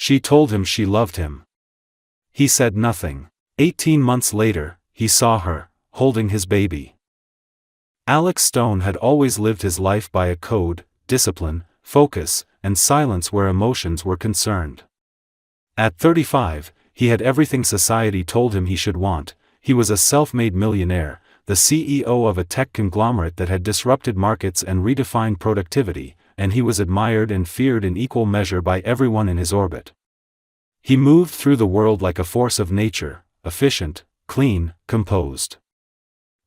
She told him she loved him. He said nothing. 18 months later, he saw her, holding his baby. Alex Stone had always lived his life by a code: discipline, focus, and silence where emotions were concerned. At 35, he had everything society told him he should want. He was a self-made millionaire, the CEO of a tech conglomerate that had disrupted markets and redefined productivity, and he was admired and feared in equal measure by everyone in his orbit. He moved through the world like a force of nature, efficient, clean, composed.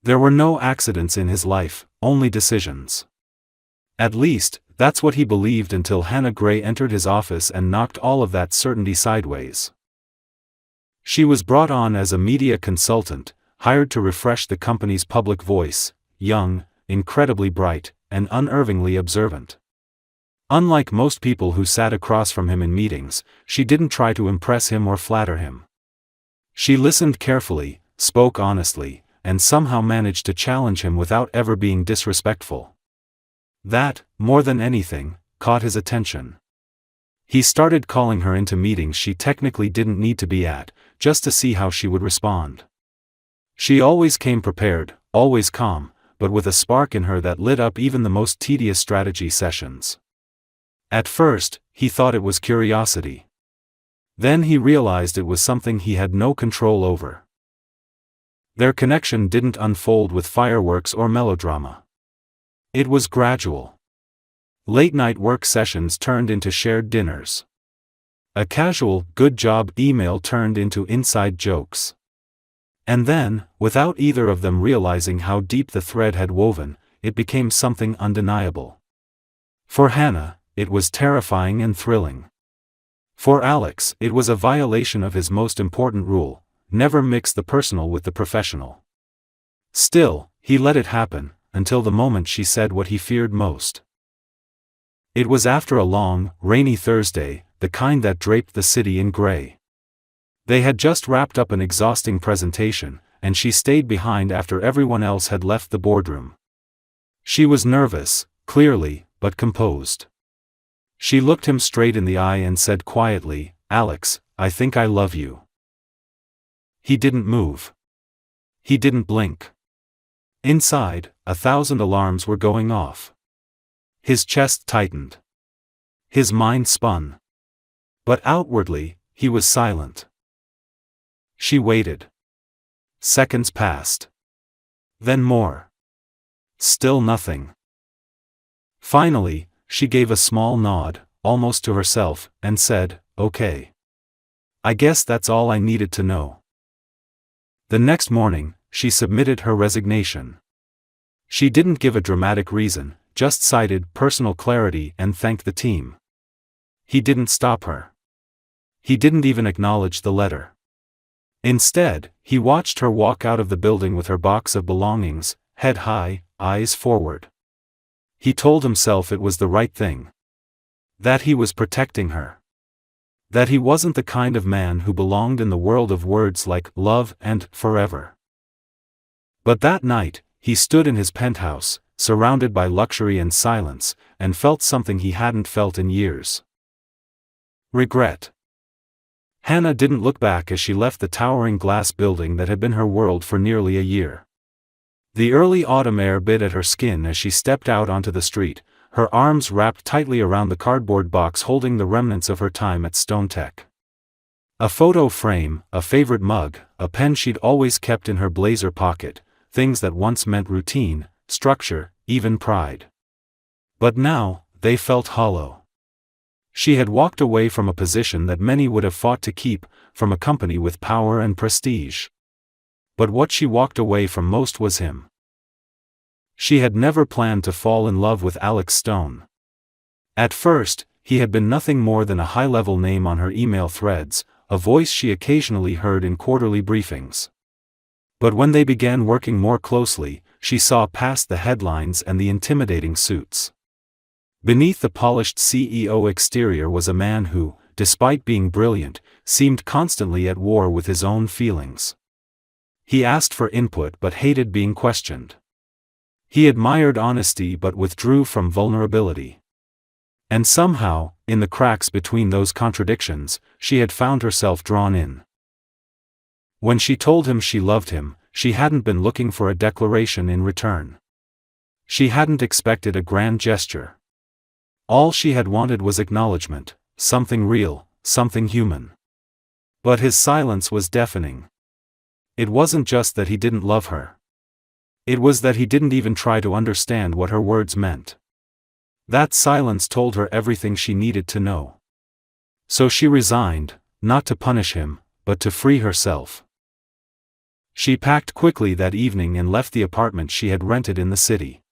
There were no accidents in his life, only decisions. At least, that's what he believed until Hannah Gray entered his office and knocked all of that certainty sideways. She was brought on as a media consultant, hired to refresh the company's public voice, young, incredibly bright, and unervingly observant. Unlike most people who sat across from him in meetings, she didn't try to impress him or flatter him. She listened carefully, spoke honestly, and somehow managed to challenge him without ever being disrespectful. That, more than anything, caught his attention. He started calling her into meetings she technically didn't need to be at, just to see how she would respond. She always came prepared, always calm, but with a spark in her that lit up even the most tedious strategy sessions. At first, he thought it was curiosity. Then he realized it was something he had no control over. Their connection didn't unfold with fireworks or melodrama. It was gradual. Late-night work sessions turned into shared dinners. A casual, good job email turned into inside jokes. And then, without either of them realizing how deep the thread had woven, it became something undeniable. For Hannah, it was terrifying and thrilling. For Alex, it was a violation of his most important rule: never mix the personal with the professional. Still, he let it happen, until the moment she said what he feared most. It was after a long, rainy Thursday, the kind that draped the city in gray. They had just wrapped up an exhausting presentation, and she stayed behind after everyone else had left the boardroom. She was nervous, clearly, but composed. She looked him straight in the eye and said quietly, "Alex, I think I love you." He didn't move. He didn't blink. Inside, 1,000 alarms were going off. His chest tightened. His mind spun. But outwardly, he was silent. She waited. Seconds passed. Then more. Still nothing. Finally, she gave a small nod, almost to herself, and said, "Okay. I guess that's all I needed to know." The next morning, she submitted her resignation. She didn't give a dramatic reason, just cited personal clarity and thanked the team. He didn't stop her. He didn't even acknowledge the letter. Instead, he watched her walk out of the building with her box of belongings, head high, eyes forward. He told himself it was the right thing. That he was protecting her. That he wasn't the kind of man who belonged in the world of words like love and forever. But that night, he stood in his penthouse, surrounded by luxury and silence, and felt something he hadn't felt in years. Regret. Hannah didn't look back as she left the towering glass building that had been her world for nearly a year. The early autumn air bit at her skin as she stepped out onto the street, her arms wrapped tightly around the cardboard box holding the remnants of her time at Stone Tech. A photo frame, a favorite mug, a pen she'd always kept in her blazer pocket, things that once meant routine, structure, even pride. But now, they felt hollow. She had walked away from a position that many would have fought to keep, from a company with power and prestige. But what she walked away from most was him. She had never planned to fall in love with Alex Stone. At first, he had been nothing more than a high-level name on her email threads, a voice she occasionally heard in quarterly briefings. But when they began working more closely, she saw past the headlines and the intimidating suits. Beneath the polished CEO exterior was a man who, despite being brilliant, seemed constantly at war with his own feelings. He asked for input but hated being questioned. He admired honesty but withdrew from vulnerability. And somehow, in the cracks between those contradictions, she had found herself drawn in. When she told him she loved him, she hadn't been looking for a declaration in return. She hadn't expected a grand gesture. All she had wanted was acknowledgement, something real, something human. But his silence was deafening. It wasn't just that he didn't love her. It was that he didn't even try to understand what her words meant. That silence told her everything she needed to know. So she resigned, not to punish him, but to free herself. She packed quickly that evening and left the apartment she had rented in the city.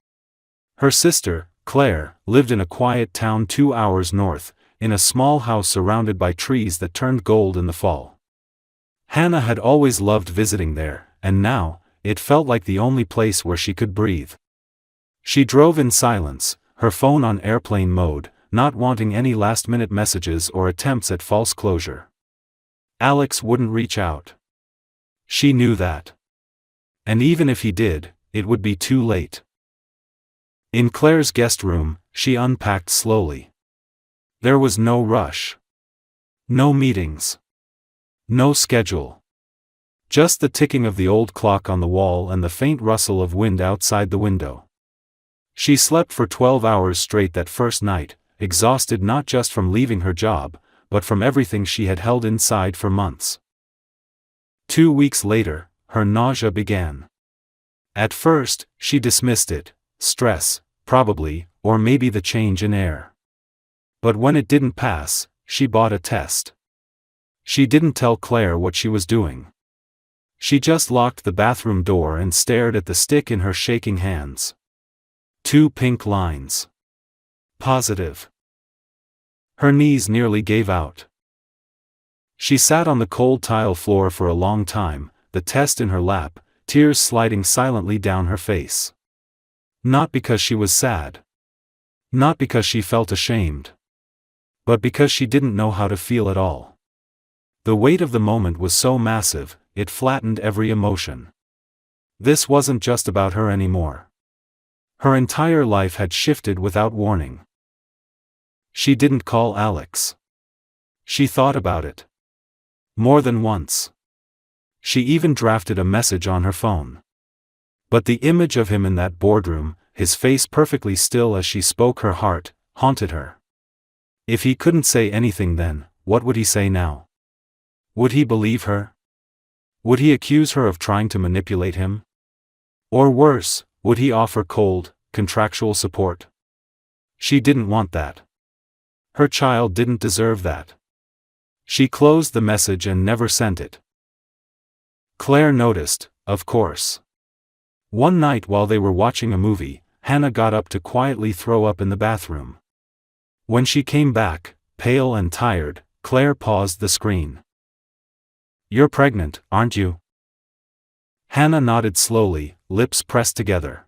Her sister, Claire, lived in a quiet town 2 hours north, in a small house surrounded by trees that turned gold in the fall. Hannah had always loved visiting there, and now, it felt like the only place where she could breathe. She drove in silence, her phone on airplane mode, not wanting any last-minute messages or attempts at false closure. Alex wouldn't reach out. She knew that. And even if he did, it would be too late. In Claire's guest room, she unpacked slowly. There was no rush. No meetings. No schedule. Just the ticking of the old clock on the wall and the faint rustle of wind outside the window. She slept for 12 hours straight that first night, exhausted not just from leaving her job, but from everything she had held inside for months. 2 weeks later, her nausea began. At first, she dismissed it, stress, probably, or maybe the change in air. But when it didn't pass, she bought a test. She didn't tell Claire what she was doing. She just locked the bathroom door and stared at the stick in her shaking hands. 2 pink lines. Positive. Her knees nearly gave out. She sat on the cold tile floor for a long time, the test in her lap, tears sliding silently down her face. Not because she was sad. Not because she felt ashamed. But because she didn't know how to feel at all. The weight of the moment was so massive, it flattened every emotion. This wasn't just about her anymore. Her entire life had shifted without warning. She didn't call Alex. She thought about it. More than once. She even drafted a message on her phone. But the image of him in that boardroom, his face perfectly still as she spoke her heart, haunted her. If he couldn't say anything then, what would he say now? Would he believe her? Would he accuse her of trying to manipulate him? Or worse, would he offer cold, contractual support? She didn't want that. Her child didn't deserve that. She closed the message and never sent it. Claire noticed, of course. One night while they were watching a movie, Hannah got up to quietly throw up in the bathroom. When she came back, pale and tired, Claire paused the screen. "You're pregnant, aren't you?" Hannah nodded slowly, lips pressed together.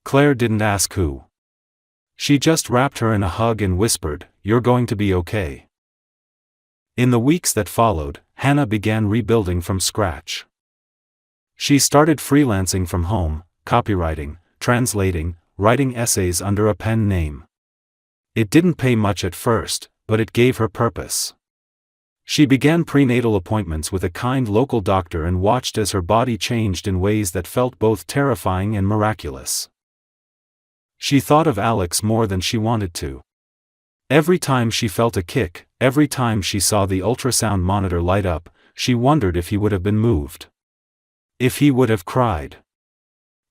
Claire didn't ask who. She just wrapped her in a hug and whispered, "You're going to be okay." In the weeks that followed, Hannah began rebuilding from scratch. She started freelancing from home, copywriting, translating, writing essays under a pen name. It didn't pay much at first, but it gave her purpose. She began prenatal appointments with a kind local doctor and watched as her body changed in ways that felt both terrifying and miraculous. She thought of Alex more than she wanted to. Every time she felt a kick, every time she saw the ultrasound monitor light up, she wondered if he would have been moved. If he would have cried.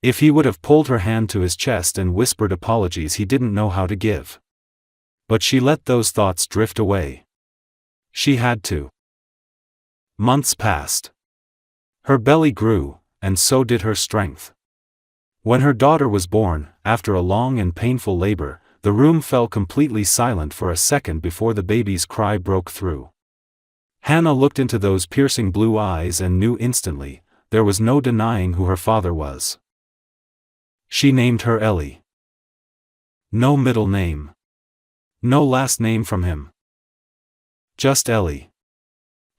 If he would have pulled her hand to his chest and whispered apologies he didn't know how to give. But she let those thoughts drift away. She had to. Months passed. Her belly grew, and so did her strength. When her daughter was born, after a long and painful labor, the room fell completely silent for a second before the baby's cry broke through. Hannah looked into those piercing blue eyes and knew instantly, there was no denying who her father was. She named her Ellie. No middle name. No last name from him. Just Ellie.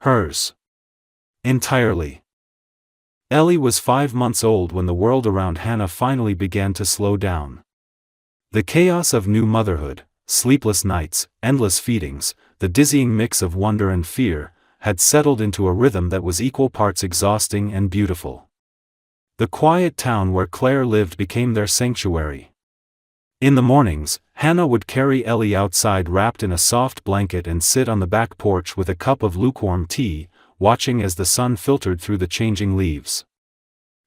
Hers. Entirely. Ellie was 5 months old when the world around Hannah finally began to slow down. The chaos of new motherhood, sleepless nights, endless feedings, the dizzying mix of wonder and fear, had settled into a rhythm that was equal parts exhausting and beautiful. The quiet town where Claire lived became their sanctuary. In the mornings, Hannah would carry Ellie outside wrapped in a soft blanket and sit on the back porch with a cup of lukewarm tea, watching as the sun filtered through the changing leaves.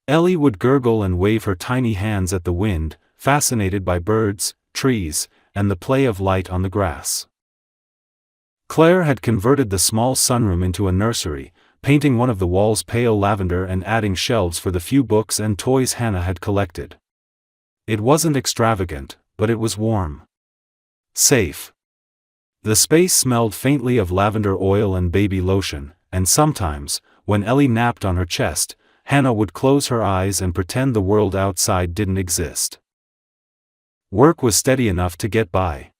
Ellie would gurgle and wave her tiny hands at the wind, fascinated by birds, trees, and the play of light on the grass. Claire had converted the small sunroom into a nursery, painting one of the walls pale lavender and adding shelves for the few books and toys Hannah had collected. It wasn't extravagant, but it was warm. Safe. The space smelled faintly of lavender oil and baby lotion, and sometimes, when Ellie napped on her chest, Hannah would close her eyes and pretend the world outside didn't exist. Work was steady enough to get by.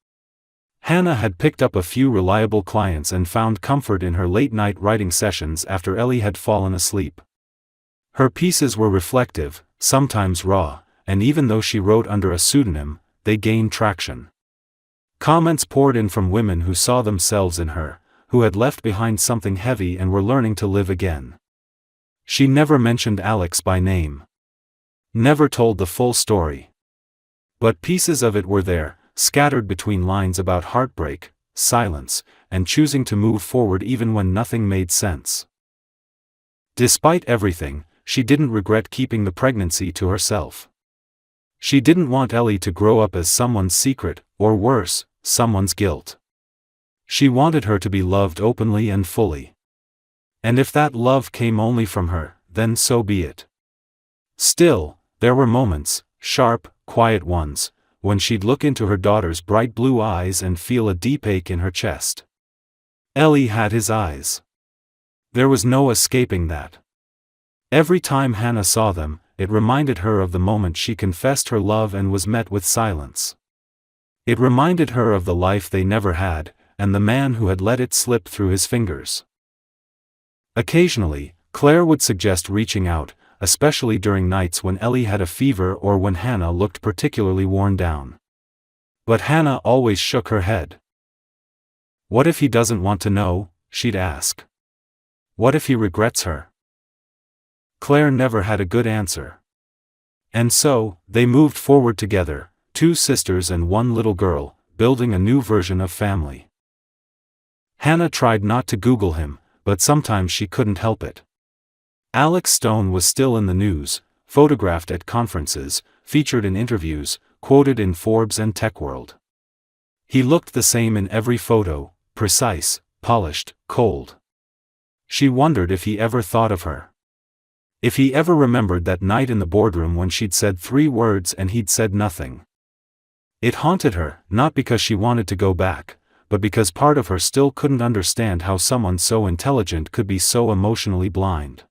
Hannah had picked up a few reliable clients and found comfort in her late-night writing sessions after Ellie had fallen asleep. Her pieces were reflective, sometimes raw, and even though she wrote under a pseudonym, they gained traction. Comments poured in from women who saw themselves in her, who had left behind something heavy and were learning to live again. She never mentioned Alex by name. Never told the full story. But pieces of it were there, scattered between lines about heartbreak, silence, and choosing to move forward even when nothing made sense. Despite everything, she didn't regret keeping the pregnancy to herself. She didn't want Ellie to grow up as someone's secret, or worse, someone's guilt. She wanted her to be loved openly and fully. And if that love came only from her, then so be it. Still, there were moments, sharp, quiet ones, when she'd look into her daughter's bright blue eyes and feel a deep ache in her chest. Ellie had his eyes. There was no escaping that. Every time Hannah saw them, it reminded her of the moment she confessed her love and was met with silence. It reminded her of the life they never had, and the man who had let it slip through his fingers. Occasionally, Claire would suggest reaching out, especially during nights when Ellie had a fever or when Hannah looked particularly worn down. But Hannah always shook her head. What if he doesn't want to know, she'd ask. What if he regrets her? Claire never had a good answer. And so, they moved forward together, two sisters and one little girl, building a new version of family. Hannah tried not to Google him, but sometimes she couldn't help it. Alex Stone was still in the news, photographed at conferences, featured in interviews, quoted in Forbes and TechWorld. He looked the same in every photo, precise, polished, cold. She wondered if he ever thought of her. If he ever remembered that night in the boardroom when she'd said 3 words and he'd said nothing. It haunted her, not because she wanted to go back, but because part of her still couldn't understand how someone so intelligent could be so emotionally blind.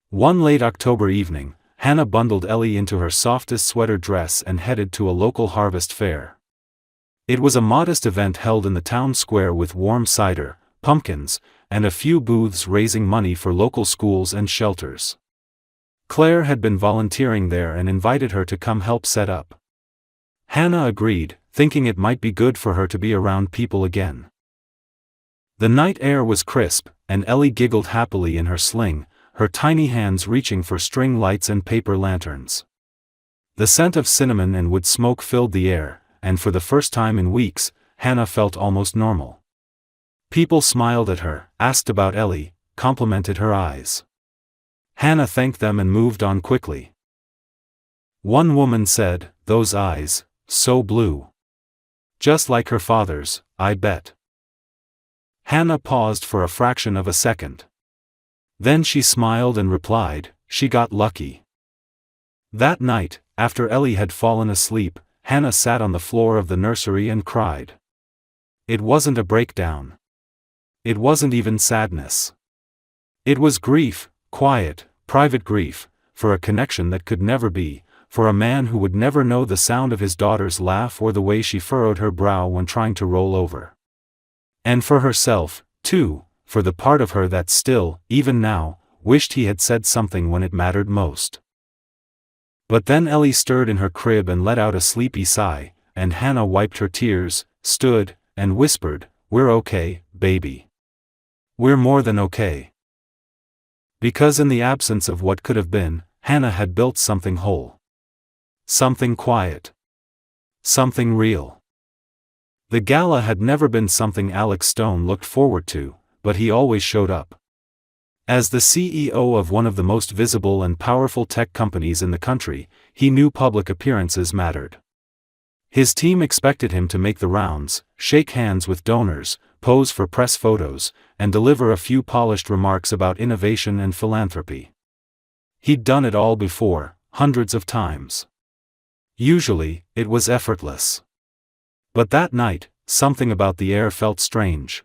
One late October evening, Hannah bundled Ellie into her softest sweater dress and headed to a local harvest fair. It was a modest event held in the town square with warm cider, pumpkins, and a few booths raising money for local schools and shelters. Claire had been volunteering there and invited her to come help set up. Hannah agreed, thinking it might be good for her to be around people again. The night air was crisp, and Ellie giggled happily in her sling, her tiny hands reaching for string lights and paper lanterns. The scent of cinnamon and wood smoke filled the air, and for the first time in weeks, Hannah felt almost normal. People smiled at her, asked about Ellie, complimented her eyes. Hannah thanked them and moved on quickly. One woman said, "Those eyes, so blue. Just like her father's, I bet." Hannah paused for a fraction of a second. Then she smiled and replied, "She got lucky." That night, after Ellie had fallen asleep, Hannah sat on the floor of the nursery and cried. It wasn't a breakdown. It wasn't even sadness. It was grief, quiet, private grief, for a connection that could never be, for a man who would never know the sound of his daughter's laugh or the way she furrowed her brow when trying to roll over. And for herself, too, for the part of her that still, even now, wished he had said something when it mattered most. But then Ellie stirred in her crib and let out a sleepy sigh, and Hannah wiped her tears, stood, and whispered, "We're okay, baby. We're more than okay." Because in the absence of what could have been, Hannah had built something whole. Something quiet. Something real. The gala had never been something Alex Stone looked forward to, but he always showed up. As the CEO of one of the most visible and powerful tech companies in the country, he knew public appearances mattered. His team expected him to make the rounds, shake hands with donors, pose for press photos, and deliver a few polished remarks about innovation and philanthropy. He'd done it all before, hundreds of times. Usually, it was effortless. But that night, something about the air felt strange.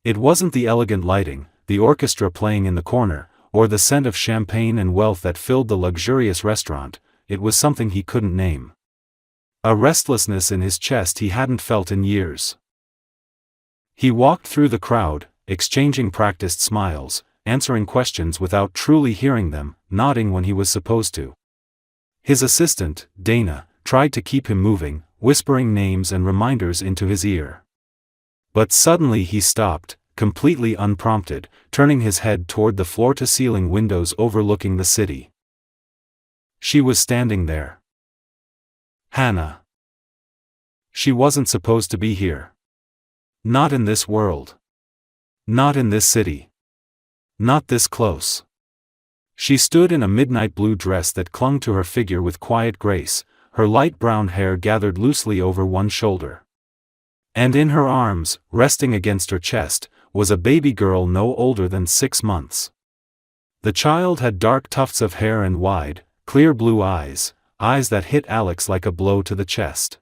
It wasn't the elegant lighting, the orchestra playing in the corner, or the scent of champagne and wealth that filled the luxurious restaurant. It was something he couldn't name. A restlessness in his chest he hadn't felt in years. He walked through the crowd, exchanging practiced smiles, answering questions without truly hearing them, nodding when he was supposed to. His assistant, Dana, tried to keep him moving, whispering names and reminders into his ear. But suddenly he stopped, completely unprompted, turning his head toward the floor-to-ceiling windows overlooking the city. She was standing there. Hannah. She wasn't supposed to be here. Not in this world. Not in this city. Not this close. She stood in a midnight blue dress that clung to her figure with quiet grace, her light brown hair gathered loosely over one shoulder. And in her arms, resting against her chest, was a baby girl no older than 6 months. The child had dark tufts of hair and wide, clear blue eyes, eyes that hit Alex like a blow to the chest.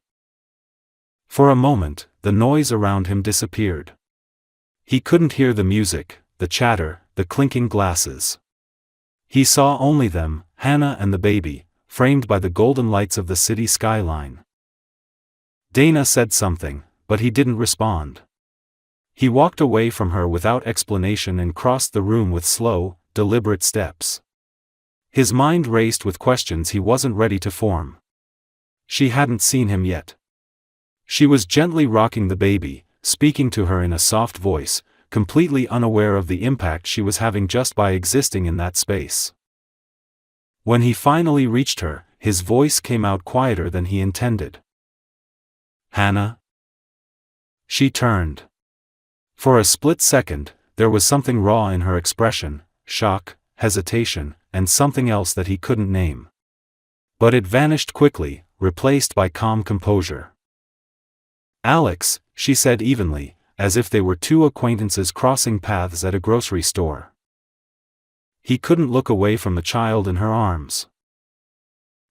For a moment, the noise around him disappeared. He couldn't hear the music, the chatter, the clinking glasses. He saw only them, Hannah and the baby, framed by the golden lights of the city skyline. Dana said something, but he didn't respond. He walked away from her without explanation and crossed the room with slow, deliberate steps. His mind raced with questions he wasn't ready to form. She hadn't seen him yet. She was gently rocking the baby, speaking to her in a soft voice, completely unaware of the impact she was having just by existing in that space. When he finally reached her, his voice came out quieter than he intended. "Hannah?" She turned. For a split second, there was something raw in her expression, shock, hesitation, and something else that he couldn't name. But it vanished quickly, replaced by calm composure. "Alex," she said evenly, as if they were two acquaintances crossing paths at a grocery store. He couldn't look away from the child in her arms.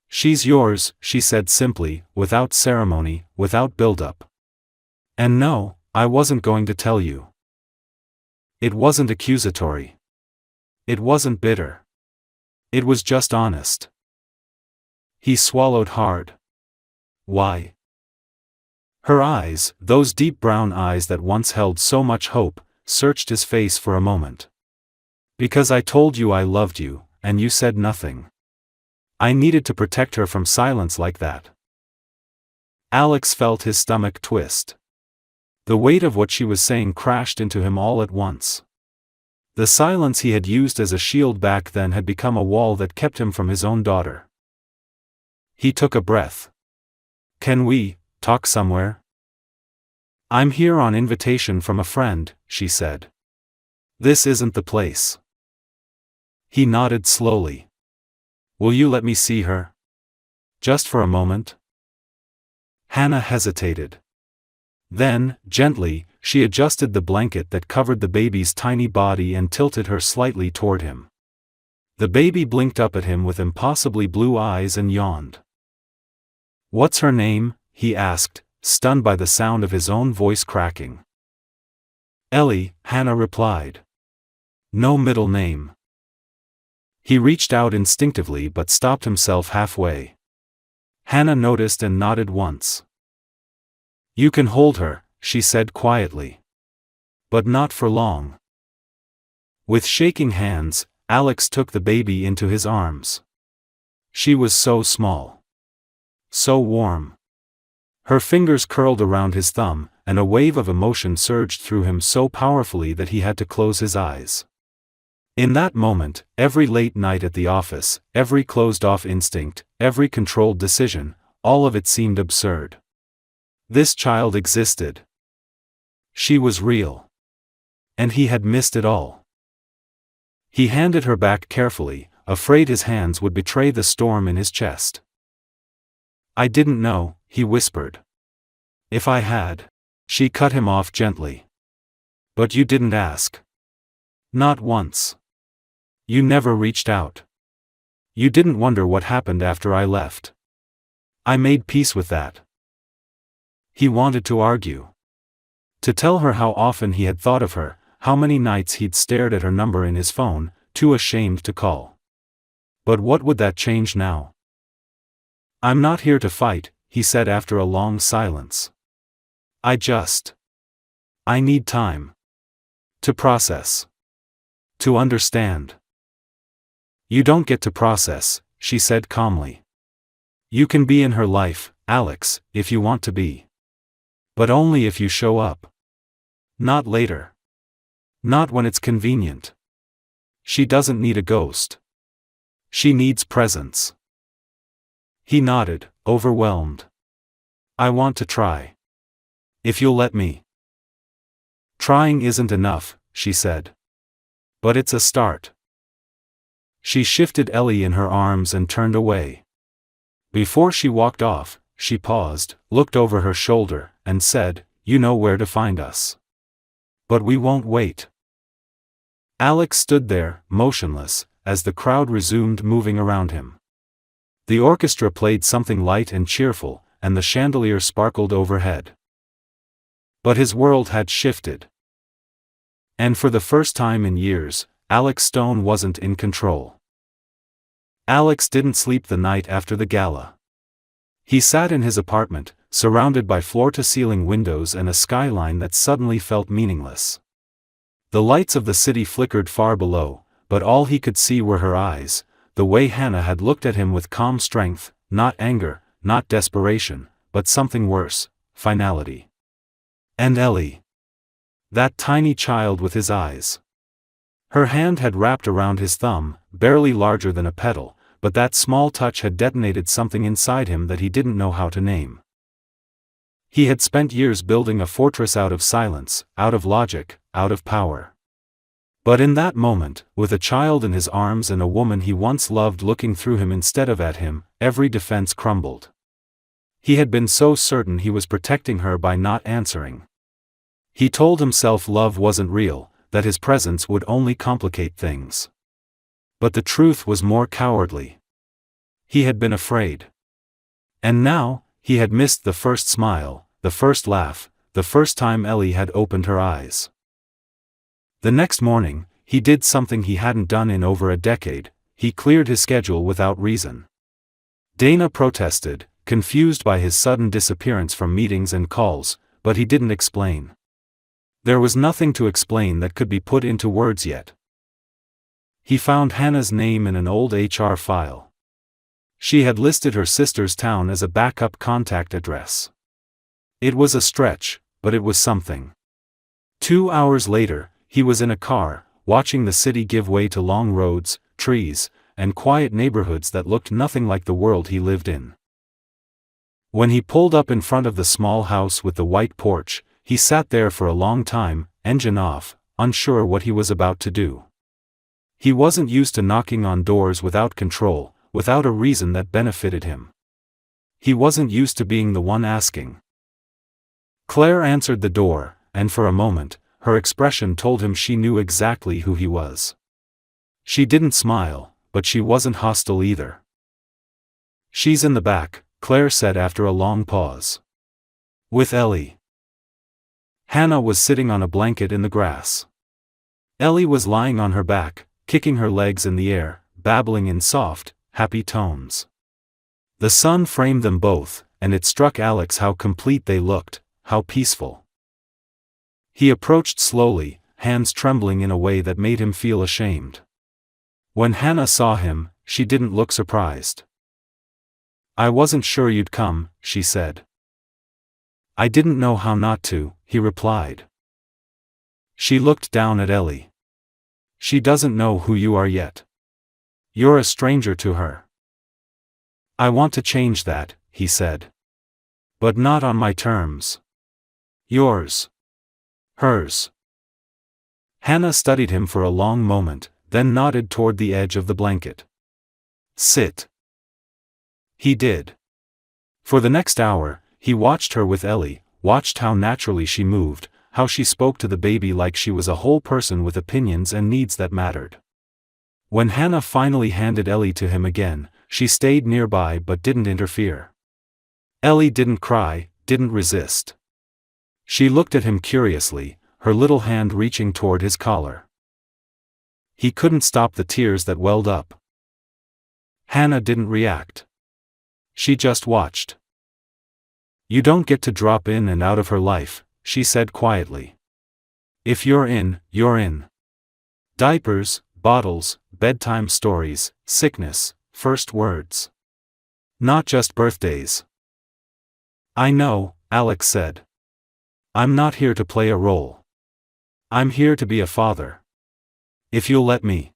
"She's yours," she said simply, without ceremony, without build-up. "And no, I wasn't going to tell you." It wasn't accusatory. It wasn't bitter. It was just honest. He swallowed hard. Why? Her eyes, those deep brown eyes that once held so much hope, searched his face for a moment. "Because I told you I loved you, and you said nothing. I needed to protect her from silence like that." Alex felt his stomach twist. The weight of what she was saying crashed into him all at once. The silence he had used as a shield back then had become a wall that kept him from his own daughter. He took a breath. "Can we talk somewhere?" "I'm here on invitation from a friend," she said. "This isn't the place." He nodded slowly. "Will you let me see her? Just for a moment?" Hannah hesitated. Then, gently, she adjusted the blanket that covered the baby's tiny body and tilted her slightly toward him. The baby blinked up at him with impossibly blue eyes and yawned. "What's her name?" he asked, stunned by the sound of his own voice cracking. "Ellie," Hannah replied. "No middle name." He reached out instinctively but stopped himself halfway. Hannah noticed and nodded once. "You can hold her," she said quietly. "But not for long." With shaking hands, Alex took the baby into his arms. She was so small. So warm. Her fingers curled around his thumb, and a wave of emotion surged through him so powerfully that he had to close his eyes. In that moment, every late night at the office, every closed-off instinct, every controlled decision, all of it seemed absurd. This child existed. She was real. And he had missed it all. He handed her back carefully, afraid his hands would betray the storm in his chest. "I didn't know," he whispered. "If I had." She cut him off gently. "But you didn't ask. Not once. You never reached out. You didn't wonder what happened after I left. I made peace with that." He wanted to argue. To tell her how often he had thought of her, how many nights he'd stared at her number in his phone, too ashamed to call. But what would that change now? "I'm not here to fight," he said after a long silence. I need time. To process. To understand." "You don't get to process," she said calmly. "You can be in her life, Alex, if you want to be. But only if you show up. Not later. Not when it's convenient. She doesn't need a ghost. She needs presence." He nodded, overwhelmed. "I want to try. If you'll let me." "Trying isn't enough," she said. "But it's a start." She shifted Ellie in her arms and turned away. Before she walked off, she paused, looked over her shoulder, and said, "You know where to find us. But we won't wait." Alex stood there, motionless, as the crowd resumed moving around him. The orchestra played something light and cheerful, and the chandelier sparkled overhead. But his world had shifted. And for the first time in years, Alex Stone wasn't in control. Alex didn't sleep the night after the gala. He sat in his apartment, surrounded by floor-to-ceiling windows and a skyline that suddenly felt meaningless. The lights of the city flickered far below, but all he could see were her eyes, the way Hannah had looked at him with calm strength, not anger, not desperation, but something worse, finality. And Ellie. That tiny child with his eyes. Her hand had wrapped around his thumb, barely larger than a petal, but that small touch had detonated something inside him that he didn't know how to name. He had spent years building a fortress out of silence, out of logic, out of power. But in that moment, with a child in his arms and a woman he once loved looking through him instead of at him, every defense crumbled. He had been so certain he was protecting her by not answering. He told himself love wasn't real, that his presence would only complicate things. But the truth was more cowardly. He had been afraid. And now, he had missed the first smile, the first laugh, the first time Ellie had opened her eyes. The next morning, he did something he hadn't done in over a decade. He cleared his schedule without reason. Dana protested, confused by his sudden disappearance from meetings and calls, but he didn't explain. There was nothing to explain that could be put into words yet. He found Hannah's name in an old HR file. She had listed her sister's town as a backup contact address. It was a stretch, but it was something. 2 hours later, he was in a car, watching the city give way to long roads, trees, and quiet neighborhoods that looked nothing like the world he lived in. When he pulled up in front of the small house with the white porch, he sat there for a long time, engine off, unsure what he was about to do. He wasn't used to knocking on doors without control, without a reason that benefited him. He wasn't used to being the one asking. Claire answered the door, and for a moment, her expression told him she knew exactly who he was. She didn't smile, but she wasn't hostile either. "She's in the back," Claire said after a long pause. "With Ellie." Hannah was sitting on a blanket in the grass. Ellie was lying on her back, kicking her legs in the air, babbling in soft, happy tones. The sun framed them both, and it struck Alex how complete they looked, how peaceful. He approached slowly, hands trembling in a way that made him feel ashamed. When Hannah saw him, she didn't look surprised. "I wasn't sure you'd come," she said. I didn't know how not to, he replied. She looked down at Ellie. She doesn't know who you are yet. You're a stranger to her. I want to change that, he said. But not on my terms. Yours. Hers. Hannah studied him for a long moment, then nodded toward the edge of the blanket. Sit. He did. For the next hour, he watched her with Ellie, watched how naturally she moved, how she spoke to the baby like she was a whole person with opinions and needs that mattered. When Hannah finally handed Ellie to him again, she stayed nearby but didn't interfere. Ellie didn't cry, didn't resist. She looked at him curiously, her little hand reaching toward his collar. He couldn't stop the tears that welled up. Hannah didn't react. She just watched. You don't get to drop in and out of her life, she said quietly. If you're in, you're in. Diapers, bottles, bedtime stories, sickness, first words. Not just birthdays. I know, Alex said. I'm not here to play a role. I'm here to be a father. If you'll let me.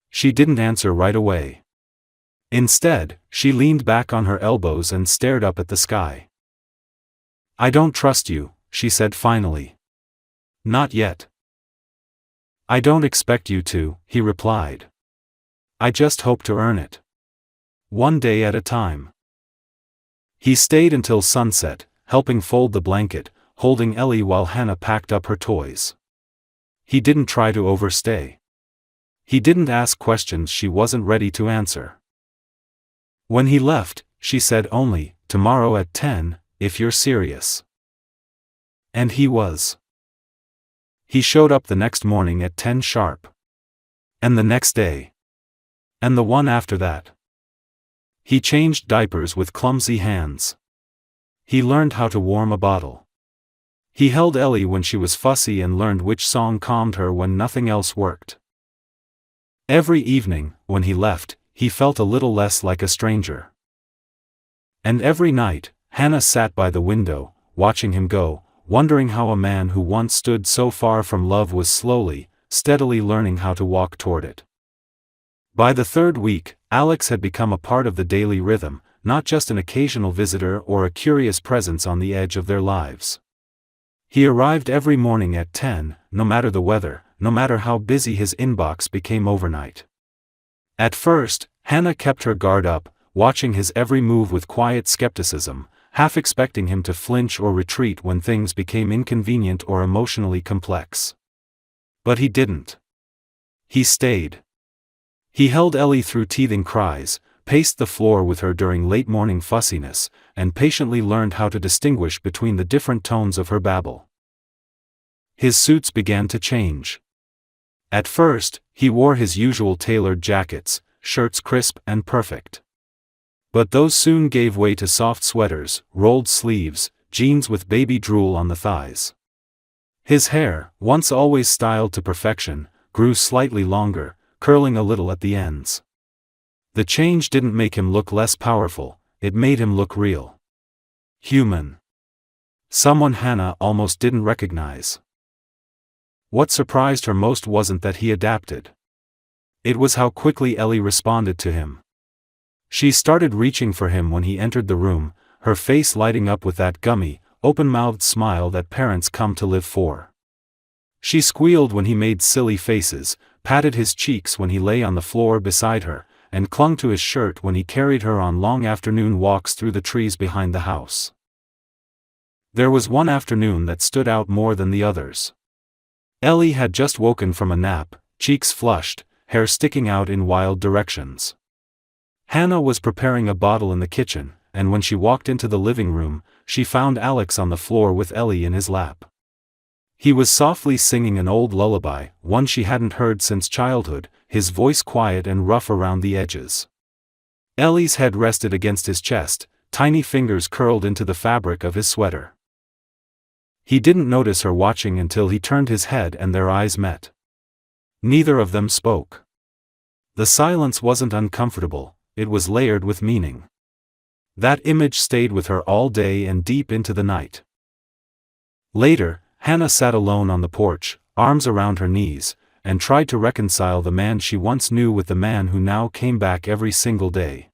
She didn't answer right away. Instead, she leaned back on her elbows and stared up at the sky. I don't trust you, she said finally. Not yet. I don't expect you to, he replied. I just hope to earn it. One day at a time. He stayed until sunset, helping fold the blanket, holding Ellie while Hannah packed up her toys. He didn't try to overstay. He didn't ask questions she wasn't ready to answer. When he left, she said only, tomorrow at 10, if you're serious. And he was. He showed up the next morning at 10 sharp. And the next day. And the one after that. He changed diapers with clumsy hands. He learned how to warm a bottle. He held Ellie when she was fussy and learned which song calmed her when nothing else worked. Every evening, when he left, he felt a little less like a stranger. And every night, Hannah sat by the window, watching him go, wondering how a man who once stood so far from love was slowly, steadily learning how to walk toward it. By the third week, Alex had become a part of the daily rhythm, not just an occasional visitor or a curious presence on the edge of their lives. He arrived every morning at 10, no matter the weather, no matter how busy his inbox became overnight. At first, Hannah kept her guard up, watching his every move with quiet skepticism, half expecting him to flinch or retreat when things became inconvenient or emotionally complex. But he didn't. He stayed. He held Ellie through teething cries, paced the floor with her during late-morning fussiness, and patiently learned how to distinguish between the different tones of her babble. His suits began to change. At first, he wore his usual tailored jackets, shirts crisp and perfect. But those soon gave way to soft sweaters, rolled sleeves, jeans with baby drool on the thighs. His hair, once always styled to perfection, grew slightly longer, curling a little at the ends. The change didn't make him look less powerful, it made him look real. Human. Someone Hannah almost didn't recognize. What surprised her most wasn't that he adapted. It was how quickly Ellie responded to him. She started reaching for him when he entered the room, her face lighting up with that gummy, open-mouthed smile that parents come to live for. She squealed when he made silly faces, patted his cheeks when he lay on the floor beside her, and clung to his shirt when he carried her on long afternoon walks through the trees behind the house. There was one afternoon that stood out more than the others. Ellie had just woken from a nap, cheeks flushed, hair sticking out in wild directions. Hannah was preparing a bottle in the kitchen, and when she walked into the living room, she found Alex on the floor with Ellie in his lap. He was softly singing an old lullaby, one she hadn't heard since childhood, his voice quiet and rough around the edges. Ellie's head rested against his chest, tiny fingers curled into the fabric of his sweater. He didn't notice her watching until he turned his head and their eyes met. Neither of them spoke. The silence wasn't uncomfortable, it was layered with meaning. That image stayed with her all day and deep into the night. Later, Hannah sat alone on the porch, arms around her knees, and tried to reconcile the man she once knew with the man who now came back every single day.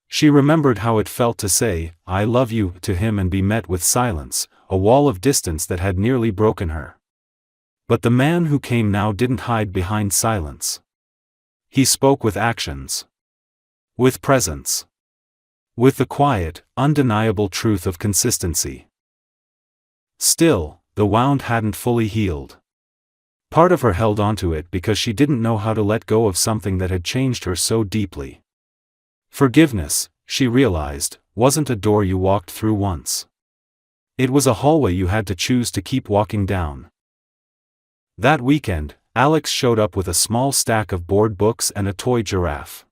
She remembered how it felt to say, "I love you," to him and be met with silence, a wall of distance that had nearly broken her. But the man who came now didn't hide behind silence. He spoke with actions. With presence. With the quiet, undeniable truth of consistency. Still, the wound hadn't fully healed. Part of her held onto it because she didn't know how to let go of something that had changed her so deeply. Forgiveness, she realized, wasn't a door you walked through once. It was a hallway you had to choose to keep walking down. That weekend, Alex showed up with a small stack of board books and a toy giraffe.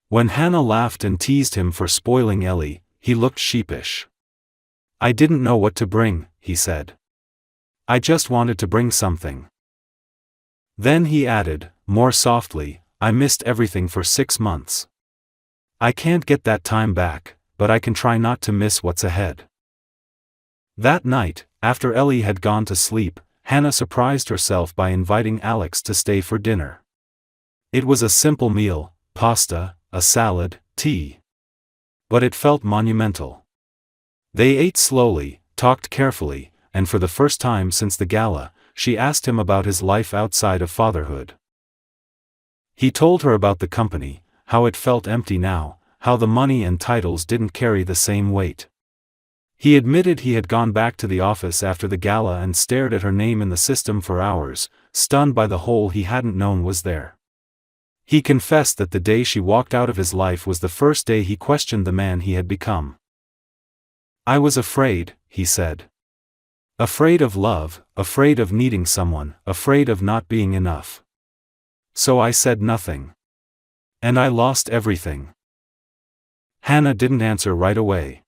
When Hannah laughed and teased him for spoiling Ellie, he looked sheepish. "I didn't know what to bring," he said. "I just wanted to bring something." Then he added, more softly, "I missed everything for 6 months. I can't get that time back, but I can try not to miss what's ahead." That night, after Ellie had gone to sleep, Hannah surprised herself by inviting Alex to stay for dinner. It was a simple meal, pasta, a salad, tea. But it felt monumental. They ate slowly, talked carefully, and for the first time since the gala, she asked him about his life outside of fatherhood. He told her about the company, how it felt empty now, how the money and titles didn't carry the same weight. He admitted he had gone back to the office after the gala and stared at her name in the system for hours, stunned by the hole he hadn't known was there. He confessed that the day she walked out of his life was the first day he questioned the man he had become. "I was afraid," he said. "Afraid of love, afraid of needing someone, afraid of not being enough. So I said nothing. And I lost everything." Hannah didn't answer right away.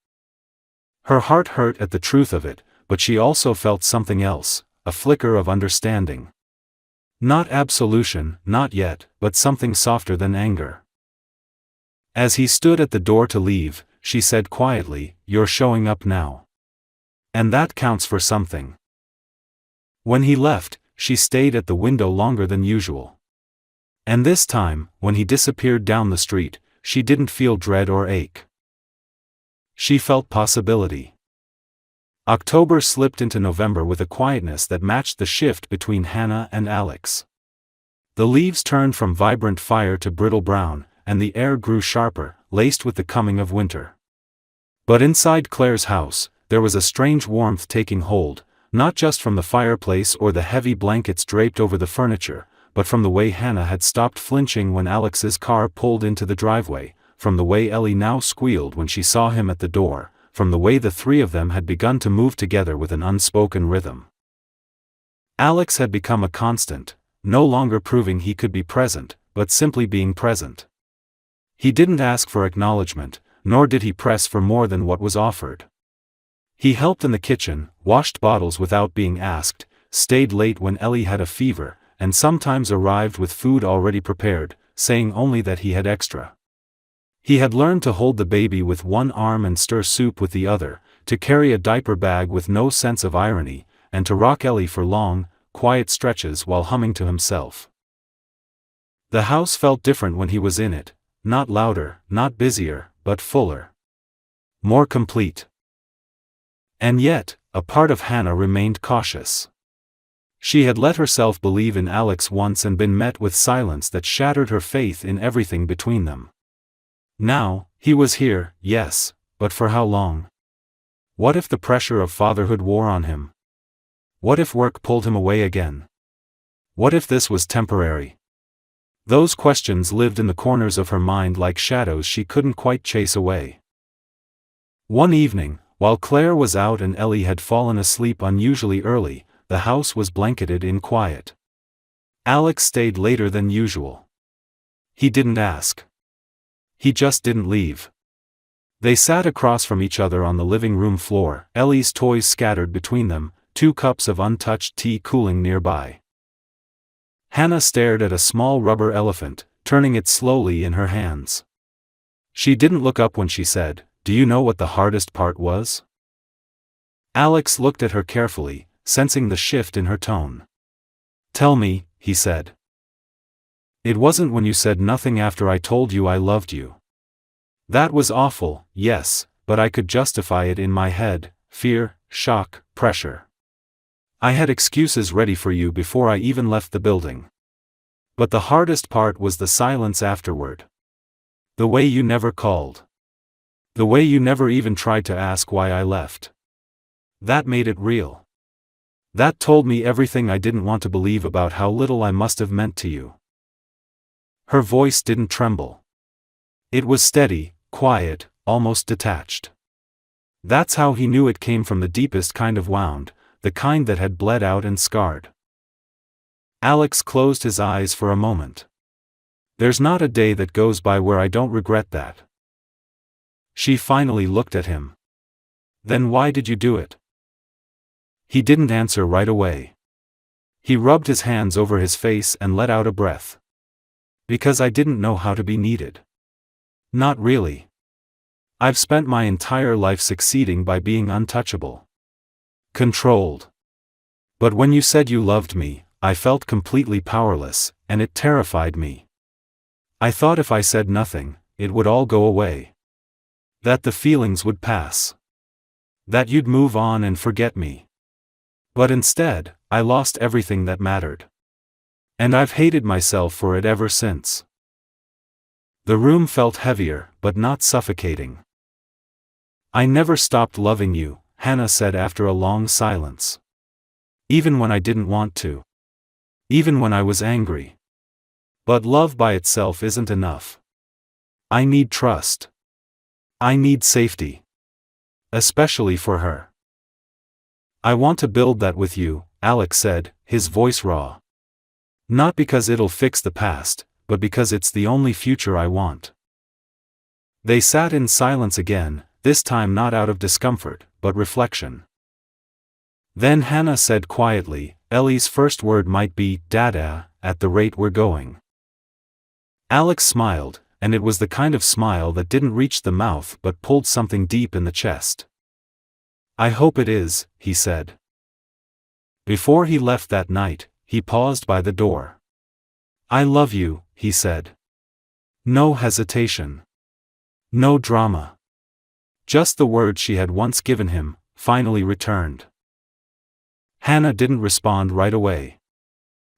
Her heart hurt at the truth of it, but she also felt something else, a flicker of understanding. Not absolution, not yet, but something softer than anger. As he stood at the door to leave, she said quietly, "You're showing up now. And that counts for something." When he left, she stayed at the window longer than usual. And this time, when he disappeared down the street, she didn't feel dread or ache. She felt possibility. October slipped into November with a quietness that matched the shift between Hannah and Alex. The leaves turned from vibrant fire to brittle brown, and the air grew sharper, laced with the coming of winter. But inside Claire's house, there was a strange warmth taking hold, not just from the fireplace or the heavy blankets draped over the furniture, but from the way Hannah had stopped flinching when Alex's car pulled into the driveway, from the way Ellie now squealed when she saw him at the door, from the way the three of them had begun to move together with an unspoken rhythm. Alex had become a constant, no longer proving he could be present, but simply being present. He didn't ask for acknowledgement, nor did he press for more than what was offered. He helped in the kitchen, washed bottles without being asked, stayed late when Ellie had a fever, and sometimes arrived with food already prepared, saying only that he had extra. He had learned to hold the baby with one arm and stir soup with the other, to carry a diaper bag with no sense of irony, and to rock Ellie for long, quiet stretches while humming to himself. The house felt different when he was in it, not louder, not busier, but fuller. More complete. And yet, a part of Hannah remained cautious. She had let herself believe in Alex once and been met with silence that shattered her faith in everything between them. Now, he was here, yes, but for how long? What if the pressure of fatherhood wore on him? What if work pulled him away again? What if this was temporary? Those questions lived in the corners of her mind like shadows she couldn't quite chase away. One evening, while Claire was out and Ellie had fallen asleep unusually early, the house was blanketed in quiet. Alex stayed later than usual. He didn't ask. He just didn't leave. They sat across from each other on the living room floor, Ellie's toys scattered between them, 2 cups of untouched tea cooling nearby. Hannah stared at a small rubber elephant, turning it slowly in her hands. She didn't look up when she said, do you know what the hardest part was? Alex looked at her carefully, sensing the shift in her tone. Tell me, he said. It wasn't when you said nothing after I told you I loved you. That was awful, yes, but I could justify it in my head: fear, shock, pressure. I had excuses ready for you before I even left the building. But the hardest part was the silence afterward. The way you never called. The way you never even tried to ask why I left. That made it real. That told me everything I didn't want to believe about how little I must have meant to you. Her voice didn't tremble. It was steady, quiet, almost detached. That's how he knew it came from the deepest kind of wound, the kind that had bled out and scarred. Alex closed his eyes for a moment. There's not a day that goes by where I don't regret that. She finally looked at him. Then why did you do it? He didn't answer right away. He rubbed his hands over his face and let out a breath. Because I didn't know how to be needed. Not really. I've spent my entire life succeeding by being untouchable. Controlled. But when you said you loved me, I felt completely powerless, and it terrified me. I thought if I said nothing, it would all go away. That the feelings would pass. That you'd move on and forget me. But instead, I lost everything that mattered. And I've hated myself for it ever since. The room felt heavier, but not suffocating. I never stopped loving you, Hannah said after a long silence. Even when I didn't want to. Even when I was angry. But love by itself isn't enough. I need trust. I need safety. Especially for her. I want to build that with you, Alex said, his voice raw. Not because it'll fix the past, but because it's the only future I want. They sat in silence again, this time not out of discomfort, but reflection. Then Hannah said quietly, Ellie's first word might be, Dada, at the rate we're going. Alex smiled, and it was the kind of smile that didn't reach the mouth but pulled something deep in the chest. I hope it is, he said. Before he left that night, he paused by the door. I love you, he said. No hesitation. No drama. Just the words she had once given him, finally returned. Hannah didn't respond right away.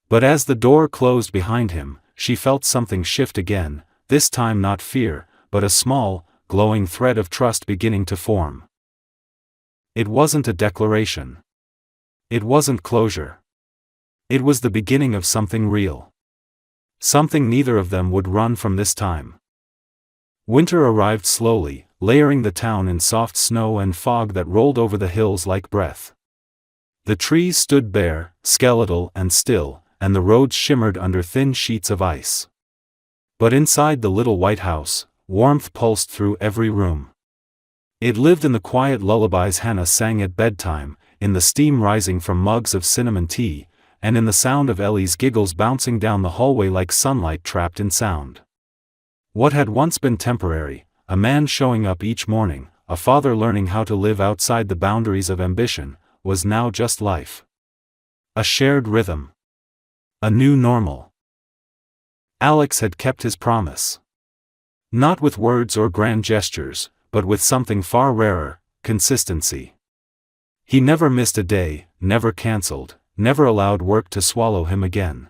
But as the door closed behind him, she felt something shift again, this time not fear, but a small, glowing thread of trust beginning to form. It wasn't a declaration. It wasn't closure. It was the beginning of something real. Something neither of them would run from this time. Winter arrived slowly, layering the town in soft snow and fog that rolled over the hills like breath. The trees stood bare, skeletal and still, and the roads shimmered under thin sheets of ice. But inside the little white house, warmth pulsed through every room. It lived in the quiet lullabies Hannah sang at bedtime, in the steam rising from mugs of cinnamon tea, and in the sound of Ellie's giggles bouncing down the hallway like sunlight trapped in sound. What had once been temporary, a man showing up each morning, a father learning how to live outside the boundaries of ambition, was now just life. A shared rhythm. A new normal. Alex had kept his promise. Not with words or grand gestures, but with something far rarer, consistency. He never missed a day, never cancelled, never allowed work to swallow him again.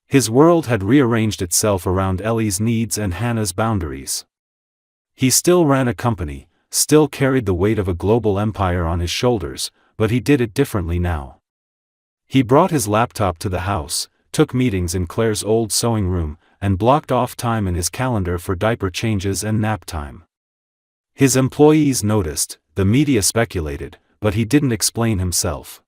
His world had rearranged itself around Ellie's needs and Hannah's boundaries. He still ran a company, still carried the weight of a global empire on his shoulders, but he did it differently now. He brought his laptop to the house, took meetings in Claire's old sewing room, and blocked off time in his calendar for diaper changes and nap time. His employees noticed, the media speculated, but he didn't explain himself.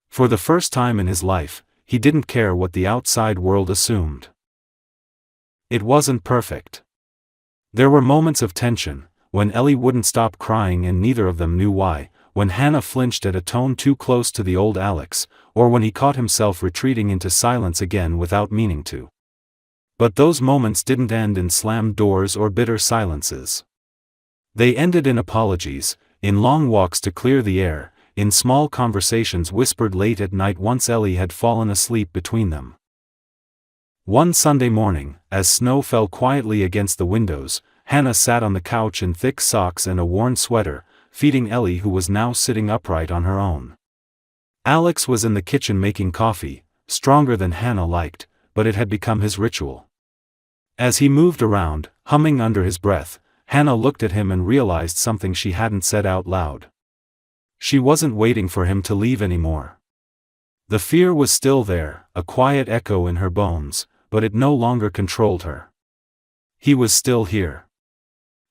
For the first time in his life, he didn't care what the outside world assumed. It wasn't perfect. There were moments of tension, when Ellie wouldn't stop crying and neither of them knew why, when Hannah flinched at a tone too close to the old Alex, or when he caught himself retreating into silence again without meaning to. But those moments didn't end in slammed doors or bitter silences. They ended in apologies, in long walks to clear the air, in small conversations whispered late at night once Ellie had fallen asleep between them. One Sunday morning, as snow fell quietly against the windows, Hannah sat on the couch in thick socks and a worn sweater, feeding Ellie, who was now sitting upright on her own. Alex was in the kitchen making coffee, stronger than Hannah liked, but it had become his ritual. As he moved around, humming under his breath, Hannah looked at him and realized something she hadn't said out loud. She wasn't waiting for him to leave anymore. The fear was still there, a quiet echo in her bones, but it no longer controlled her. He was still here.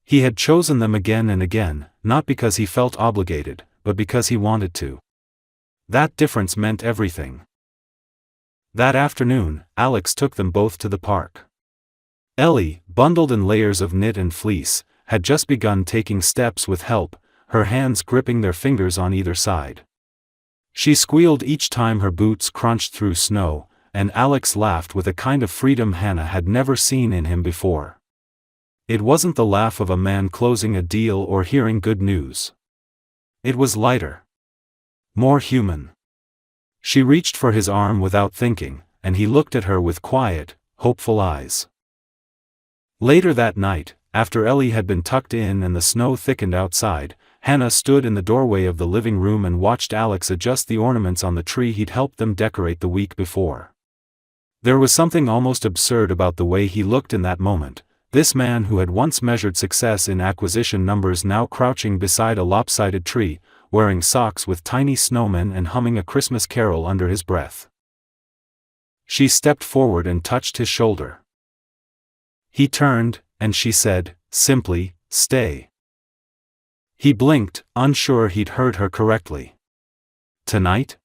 He had chosen them again and again, not because he felt obligated, but because he wanted to. That difference meant everything. That afternoon, Alex took them both to the park. Ellie, bundled in layers of knit and fleece, had just begun taking steps with help, her hands gripping their fingers on either side. She squealed each time her boots crunched through snow, and Alex laughed with a kind of freedom Hannah had never seen in him before. It wasn't the laugh of a man closing a deal or hearing good news. It was lighter. More human. She reached for his arm without thinking, and he looked at her with quiet, hopeful eyes. Later that night, after Ellie had been tucked in and the snow thickened outside, Hannah stood in the doorway of the living room and watched Alex adjust the ornaments on the tree he'd helped them decorate the week before. There was something almost absurd about the way he looked in that moment, this man who had once measured success in acquisition numbers now crouching beside a lopsided tree, wearing socks with tiny snowmen and humming a Christmas carol under his breath. She stepped forward and touched his shoulder. He turned, and she said, simply, "Stay." He blinked, unsure he'd heard her correctly. "Tonight?"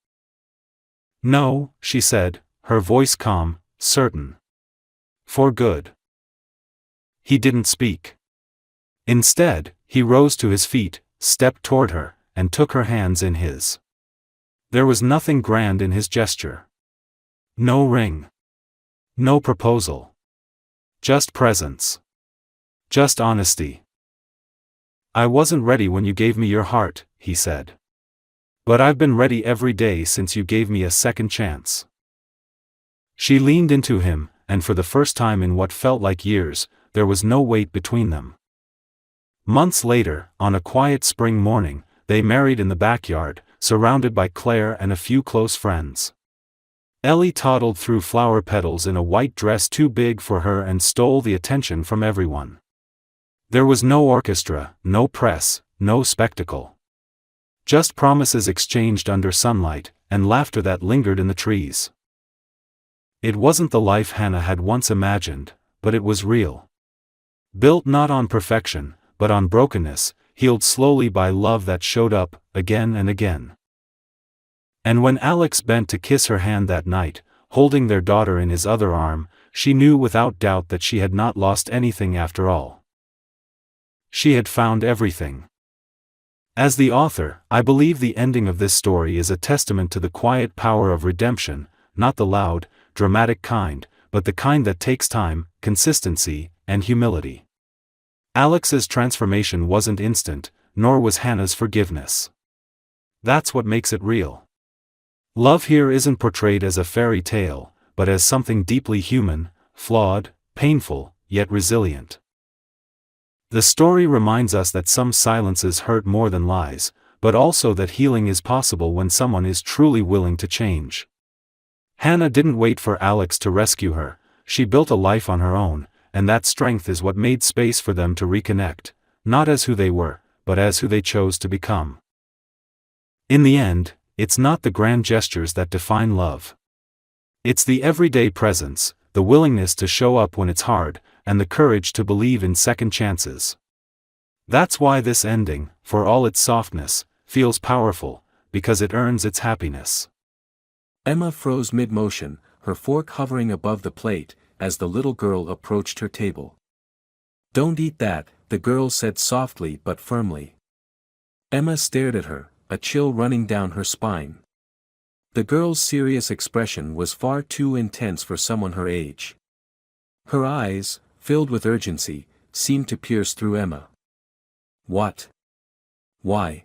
"No," she said, her voice calm, certain. "For good." He didn't speak. Instead, he rose to his feet, stepped toward her, and took her hands in his. There was nothing grand in his gesture. No ring. No proposal. Just presence. Just honesty. "I wasn't ready when you gave me your heart," he said. "But I've been ready every day since you gave me a second chance." She leaned into him, and for the first time in what felt like years, there was no weight between them. Months later, on a quiet spring morning, they married in the backyard, surrounded by Claire and a few close friends. Ellie toddled through flower petals in a white dress too big for her and stole the attention from everyone. There was no orchestra, no press, no spectacle. Just promises exchanged under sunlight, and laughter that lingered in the trees. It wasn't the life Hannah had once imagined, but it was real. Built not on perfection, but on brokenness, healed slowly by love that showed up, again and again. And when Alex bent to kiss her hand that night, holding their daughter in his other arm, she knew without doubt that she had not lost anything after all. She had found everything. As the author, I believe the ending of this story is a testament to the quiet power of redemption, not the loud, dramatic kind, but the kind that takes time, consistency, and humility. Alex's transformation wasn't instant, nor was Hannah's forgiveness. That's what makes it real. Love here isn't portrayed as a fairy tale, but as something deeply human, flawed, painful, yet resilient. The story reminds us that some silences hurt more than lies, but also that healing is possible when someone is truly willing to change. Hannah didn't wait for Alex to rescue her, she built a life on her own, and that strength is what made space for them to reconnect, not as who they were, but as who they chose to become. In the end, it's not the grand gestures that define love. It's the everyday presence, the willingness to show up when it's hard, and the courage to believe in second chances. That's why this ending, for all its softness, feels powerful, because it earns its happiness. Emma froze mid-motion, her fork hovering above the plate, as the little girl approached her table. "Don't eat that," the girl said softly but firmly. Emma stared at her, a chill running down her spine. The girl's serious expression was far too intense for someone her age. Her eyes, filled with urgency, seemed to pierce through Emma. What? Why?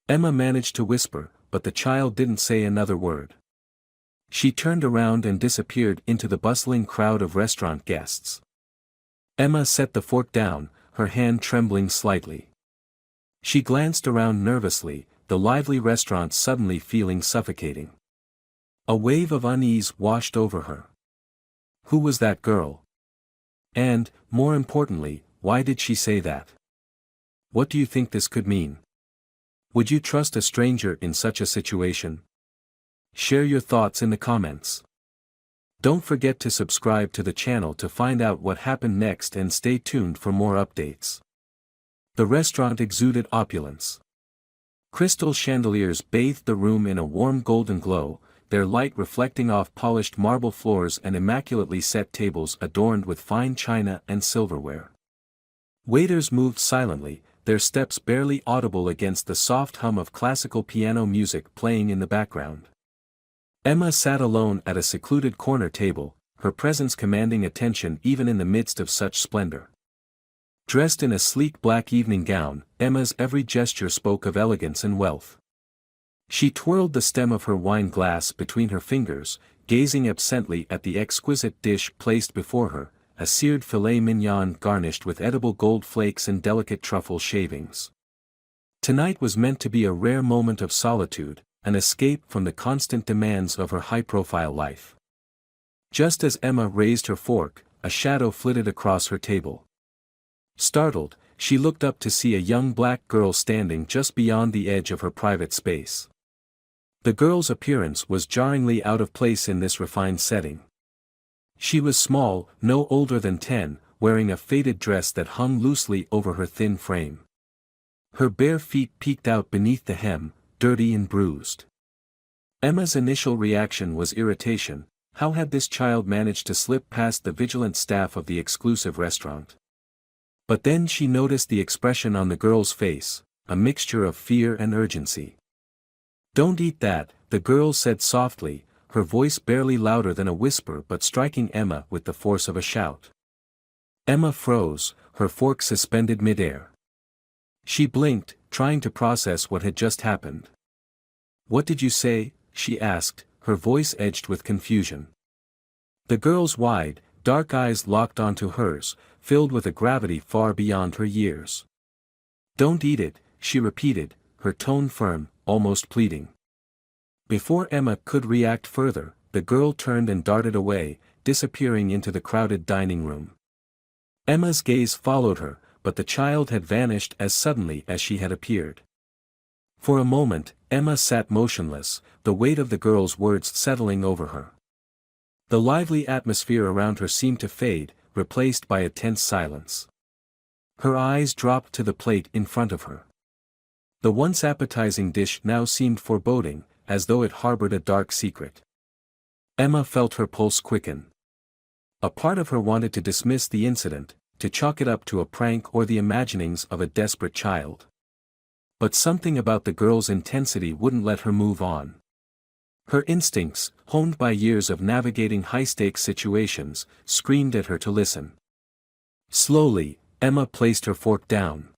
Emma managed to whisper, but the child didn't say another word. She turned around and disappeared into the bustling crowd of restaurant guests. Emma set the fork down, her hand trembling slightly. She glanced around nervously, the lively restaurant suddenly feeling suffocating. A wave of unease washed over her. Who was that girl? And, more importantly, why did she say that? What do you think this could mean? Would you trust a stranger in such a situation? Share your thoughts in the comments. Don't forget to subscribe to the channel to find out what happened next and stay tuned for more updates. The restaurant exuded opulence. Crystal chandeliers bathed the room in a warm golden glow, their light reflecting off polished marble floors and immaculately set tables adorned with fine china and silverware. Waiters moved silently, their steps barely audible against the soft hum of classical piano music playing in the background. Emma sat alone at a secluded corner table, her presence commanding attention even in the midst of such splendor. Dressed in a sleek black evening gown, Emma's every gesture spoke of elegance and wealth. She twirled the stem of her wine glass between her fingers, gazing absently at the exquisite dish placed before her, a seared filet mignon garnished with edible gold flakes and delicate truffle shavings. Tonight was meant to be a rare moment of solitude, an escape from the constant demands of her high-profile life. Just as Emma raised her fork, a shadow flitted across her table. Startled, she looked up to see a young black girl standing just beyond the edge of her private space. The girl's appearance was jarringly out of place in this refined setting. She was small, no older than 10, wearing a faded dress that hung loosely over her thin frame. Her bare feet peeked out beneath the hem, dirty and bruised. Emma's initial reaction was irritation. How had this child managed to slip past the vigilant staff of the exclusive restaurant? But then she noticed the expression on the girl's face, a mixture of fear and urgency. "Don't eat that," the girl said softly, her voice barely louder than a whisper but striking Emma with the force of a shout. Emma froze, her fork suspended midair. She blinked, trying to process what had just happened. "What did you say?" she asked, her voice edged with confusion. The girl's wide, dark eyes locked onto hers, filled with a gravity far beyond her years. "Don't eat it," she repeated, her tone firm, almost pleading. Before Emma could react further, the girl turned and darted away, disappearing into the crowded dining room. Emma's gaze followed her, but the child had vanished as suddenly as she had appeared. For a moment, Emma sat motionless, the weight of the girl's words settling over her. The lively atmosphere around her seemed to fade, replaced by a tense silence. Her eyes dropped to the plate in front of her. The once appetizing dish now seemed foreboding, as though it harbored a dark secret. Emma felt her pulse quicken. A part of her wanted to dismiss the incident, to chalk it up to a prank or the imaginings of a desperate child. But something about the girl's intensity wouldn't let her move on. Her instincts, honed by years of navigating high-stakes situations, screamed at her to listen. Slowly, Emma placed her fork down.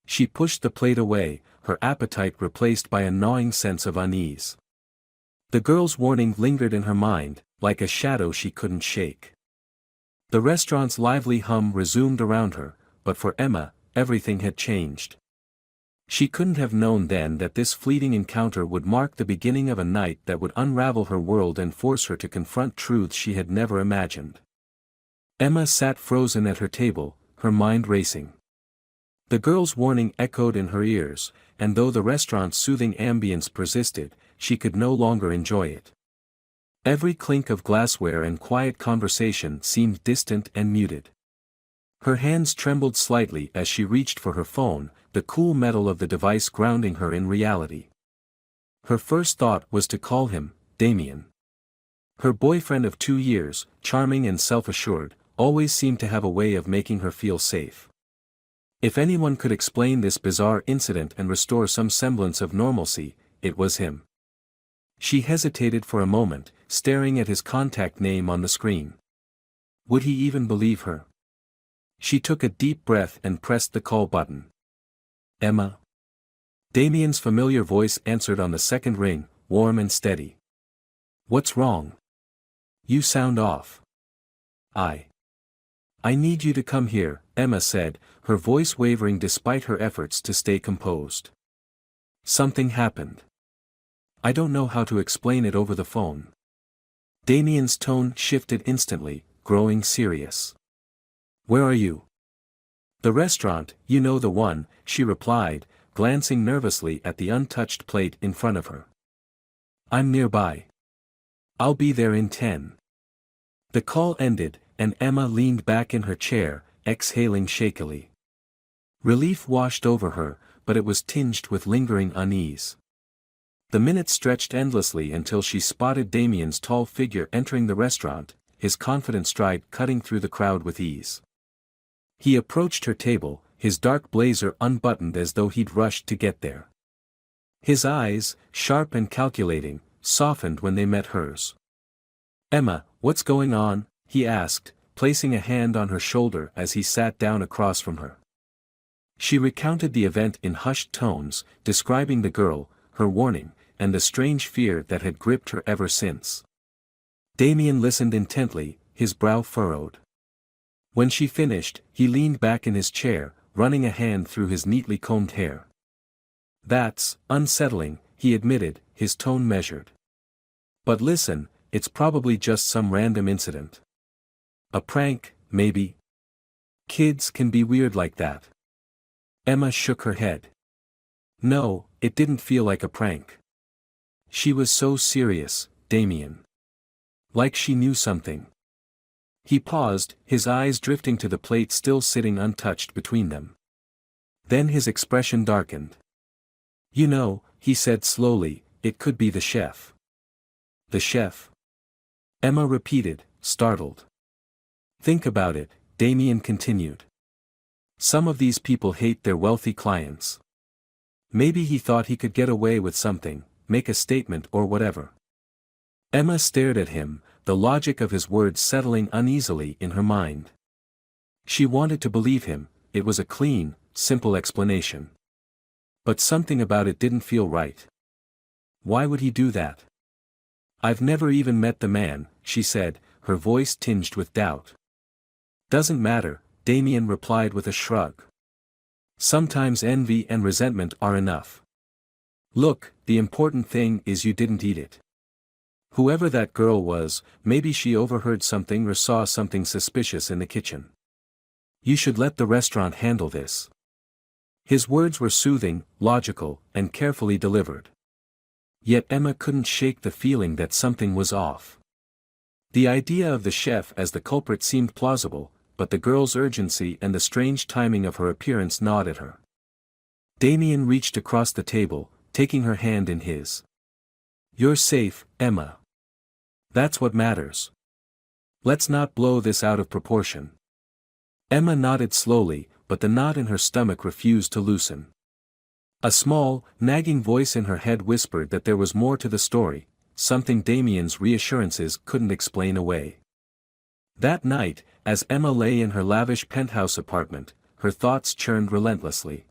She pushed the plate away, her appetite replaced by a gnawing sense of unease. The girl's warning lingered in her mind, like a shadow she couldn't shake. The restaurant's lively hum resumed around her, but for Emma, everything had changed. She couldn't have known then that this fleeting encounter would mark the beginning of a night that would unravel her world and force her to confront truths she had never imagined. Emma sat frozen at her table, her mind racing. The girl's warning echoed in her ears, and though the restaurant's soothing ambience persisted, she could no longer enjoy it. Every clink of glassware and quiet conversation seemed distant and muted. Her hands trembled slightly as she reached for her phone, the cool metal of the device grounding her in reality. Her first thought was to call him, Damien. Her boyfriend of 2 years, charming and self-assured, always seemed to have a way of making her feel safe. If anyone could explain this bizarre incident and restore some semblance of normalcy, it was him. She hesitated for a moment, staring at his contact name on the screen. Would he even believe her? She took a deep breath and pressed the call button. Emma? Damien's familiar voice answered on the second ring, warm and steady. What's wrong? You sound off. I need you to come here, Emma said, her voice wavering despite her efforts to stay composed. Something happened. I don't know how to explain it over the phone. Damien's tone shifted instantly, growing serious. Where are you? The restaurant, you know the one, she replied, glancing nervously at the untouched plate in front of her. I'm nearby. I'll be there in 10. The call ended, and Emma leaned back in her chair, exhaling shakily. Relief washed over her, but it was tinged with lingering unease. The minutes stretched endlessly until she spotted Damien's tall figure entering the restaurant, his confident stride cutting through the crowd with ease. He approached her table, his dark blazer unbuttoned as though he'd rushed to get there. His eyes, sharp and calculating, softened when they met hers. Emma, what's going on? He asked, placing a hand on her shoulder as he sat down across from her. She recounted the event in hushed tones, describing the girl, her warning, and the strange fear that had gripped her ever since. Damien listened intently, his brow furrowed. When she finished, he leaned back in his chair, running a hand through his neatly combed hair. That's unsettling, he admitted, his tone measured. But listen, it's probably just some random incident. A prank, maybe? Kids can be weird like that. Emma shook her head. No, it didn't feel like a prank. She was so serious, Damien. Like she knew something. He paused, his eyes drifting to the plate still sitting untouched between them. Then his expression darkened. You know, he said slowly, it could be the chef. The chef? Emma repeated, startled. Think about it, Damien continued. Some of these people hate their wealthy clients. Maybe he thought he could get away with something, make a statement or whatever. Emma stared at him, the logic of his words settling uneasily in her mind. She wanted to believe him, it was a clean, simple explanation. But something about it didn't feel right. Why would he do that? I've never even met the man, she said, her voice tinged with doubt. Doesn't matter, Damien replied with a shrug. Sometimes envy and resentment are enough. Look, the important thing is you didn't eat it. Whoever that girl was, maybe she overheard something or saw something suspicious in the kitchen. You should let the restaurant handle this. His words were soothing, logical, and carefully delivered. Yet Emma couldn't shake the feeling that something was off. The idea of the chef as the culprit seemed plausible, but the girl's urgency and the strange timing of her appearance gnawed at her. Damien reached across the table, taking her hand in his. You're safe, Emma. That's what matters. Let's not blow this out of proportion. Emma nodded slowly, but the knot in her stomach refused to loosen. A small, nagging voice in her head whispered that there was more to the story, something Damien's reassurances couldn't explain away. That night, as Emma lay in her lavish penthouse apartment, her thoughts churned relentlessly.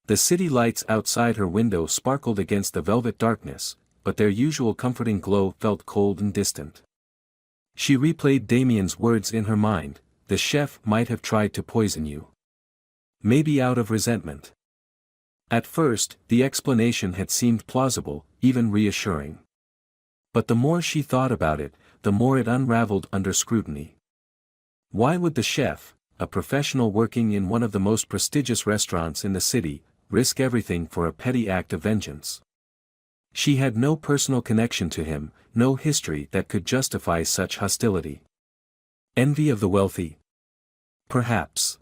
The city lights outside her window sparkled against the velvet darkness, but their usual comforting glow felt cold and distant. She replayed Damien's words in her mind, the chef might have tried to poison you. Maybe out of resentment. At first, the explanation had seemed plausible, even reassuring. But the more she thought about it, the more it unraveled under scrutiny. Why would the chef, a professional working in one of the most prestigious restaurants in the city, risk everything for a petty act of vengeance? She had no personal connection to him, no history that could justify such hostility. Envy of the wealthy? Perhaps.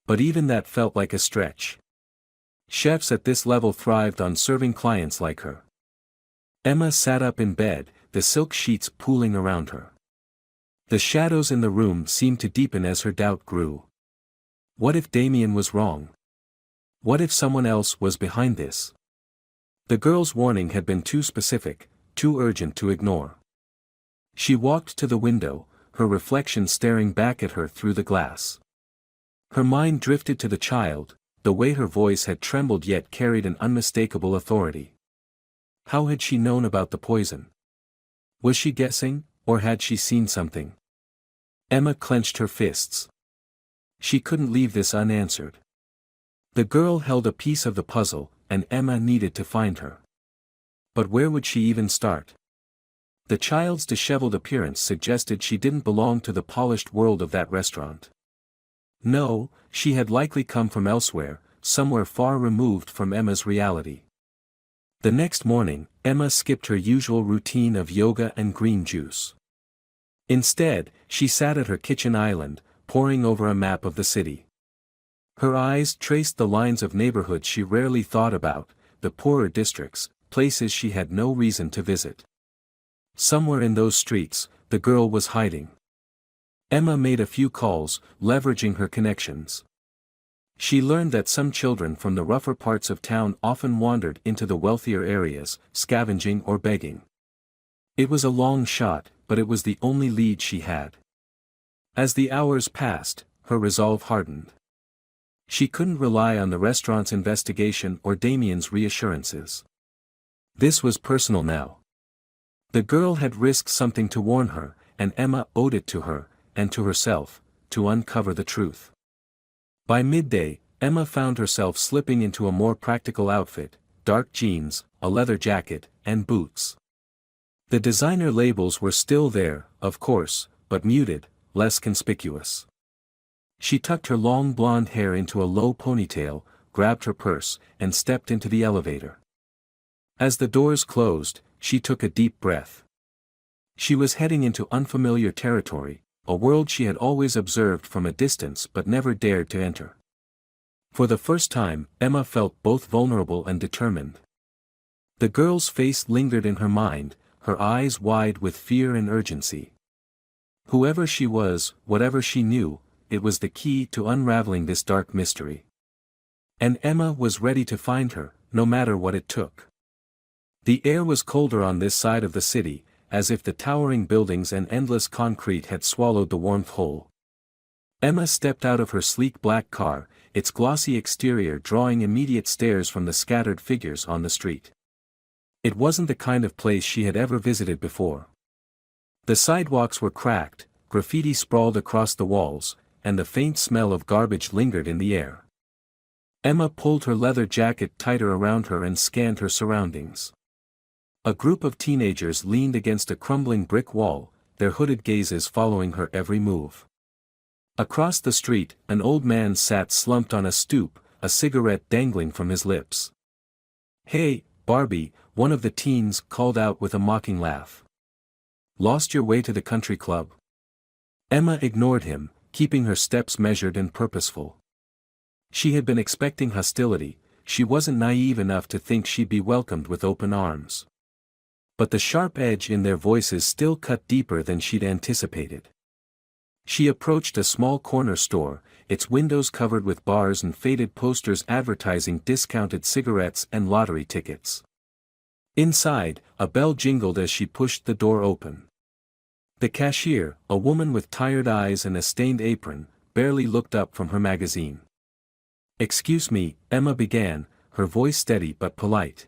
But even that felt like a stretch. Chefs at this level thrived on serving clients like her. Emma sat up in bed, the silk sheets pooling around her. The shadows in the room seemed to deepen as her doubt grew. What if Damien was wrong? What if someone else was behind this? The girl's warning had been too specific, too urgent to ignore. She walked to the window, her reflection staring back at her through the glass. Her mind drifted to the child, the way her voice had trembled yet carried an unmistakable authority. How had she known about the poison? Was she guessing, or had she seen something? Emma clenched her fists. She couldn't leave this unanswered. The girl held a piece of the puzzle, and Emma needed to find her. But where would she even start? The child's disheveled appearance suggested she didn't belong to the polished world of that restaurant. No, she had likely come from elsewhere, somewhere far removed from Emma's reality. The next morning, Emma skipped her usual routine of yoga and green juice. Instead, she sat at her kitchen island, poring over a map of the city. Her eyes traced the lines of neighborhoods she rarely thought about, the poorer districts, places she had no reason to visit. Somewhere in those streets, the girl was hiding. Emma made a few calls, leveraging her connections. She learned that some children from the rougher parts of town often wandered into the wealthier areas, scavenging or begging. It was a long shot, but it was the only lead she had. As the hours passed, her resolve hardened. She couldn't rely on the restaurant's investigation or Damien's reassurances. This was personal now. The girl had risked something to warn her, and Emma owed it to her, and to herself, to uncover the truth. By midday, Emma found herself slipping into a more practical outfit, dark jeans, a leather jacket, and boots. The designer labels were still there, of course, but muted, less conspicuous. She tucked her long blonde hair into a low ponytail, grabbed her purse, and stepped into the elevator. As the doors closed, she took a deep breath. She was heading into unfamiliar territory, a world she had always observed from a distance but never dared to enter. For the first time, Emma felt both vulnerable and determined. The girl's face lingered in her mind, her eyes wide with fear and urgency. Whoever she was, whatever she knew, it was the key to unraveling this dark mystery. And Emma was ready to find her, no matter what it took. The air was colder on this side of the city, as if the towering buildings and endless concrete had swallowed the warmth whole. Emma stepped out of her sleek black car, its glossy exterior drawing immediate stares from the scattered figures on the street. It wasn't the kind of place she had ever visited before. The sidewalks were cracked, graffiti sprawled across the walls, and the faint smell of garbage lingered in the air. Emma pulled her leather jacket tighter around her and scanned her surroundings. A group of teenagers leaned against a crumbling brick wall, their hooded gazes following her every move. Across the street, an old man sat slumped on a stoop, a cigarette dangling from his lips. "Hey, Barbie," one of the teens called out with a mocking laugh. "Lost your way to the country club?" Emma ignored him, keeping her steps measured and purposeful. She had been expecting hostility, she wasn't naive enough to think she'd be welcomed with open arms. But the sharp edge in their voices still cut deeper than she'd anticipated. She approached a small corner store, its windows covered with bars and faded posters advertising discounted cigarettes and lottery tickets. Inside, a bell jingled as she pushed the door open. The cashier, a woman with tired eyes and a stained apron, barely looked up from her magazine. "Excuse me," Emma began, her voice steady but polite.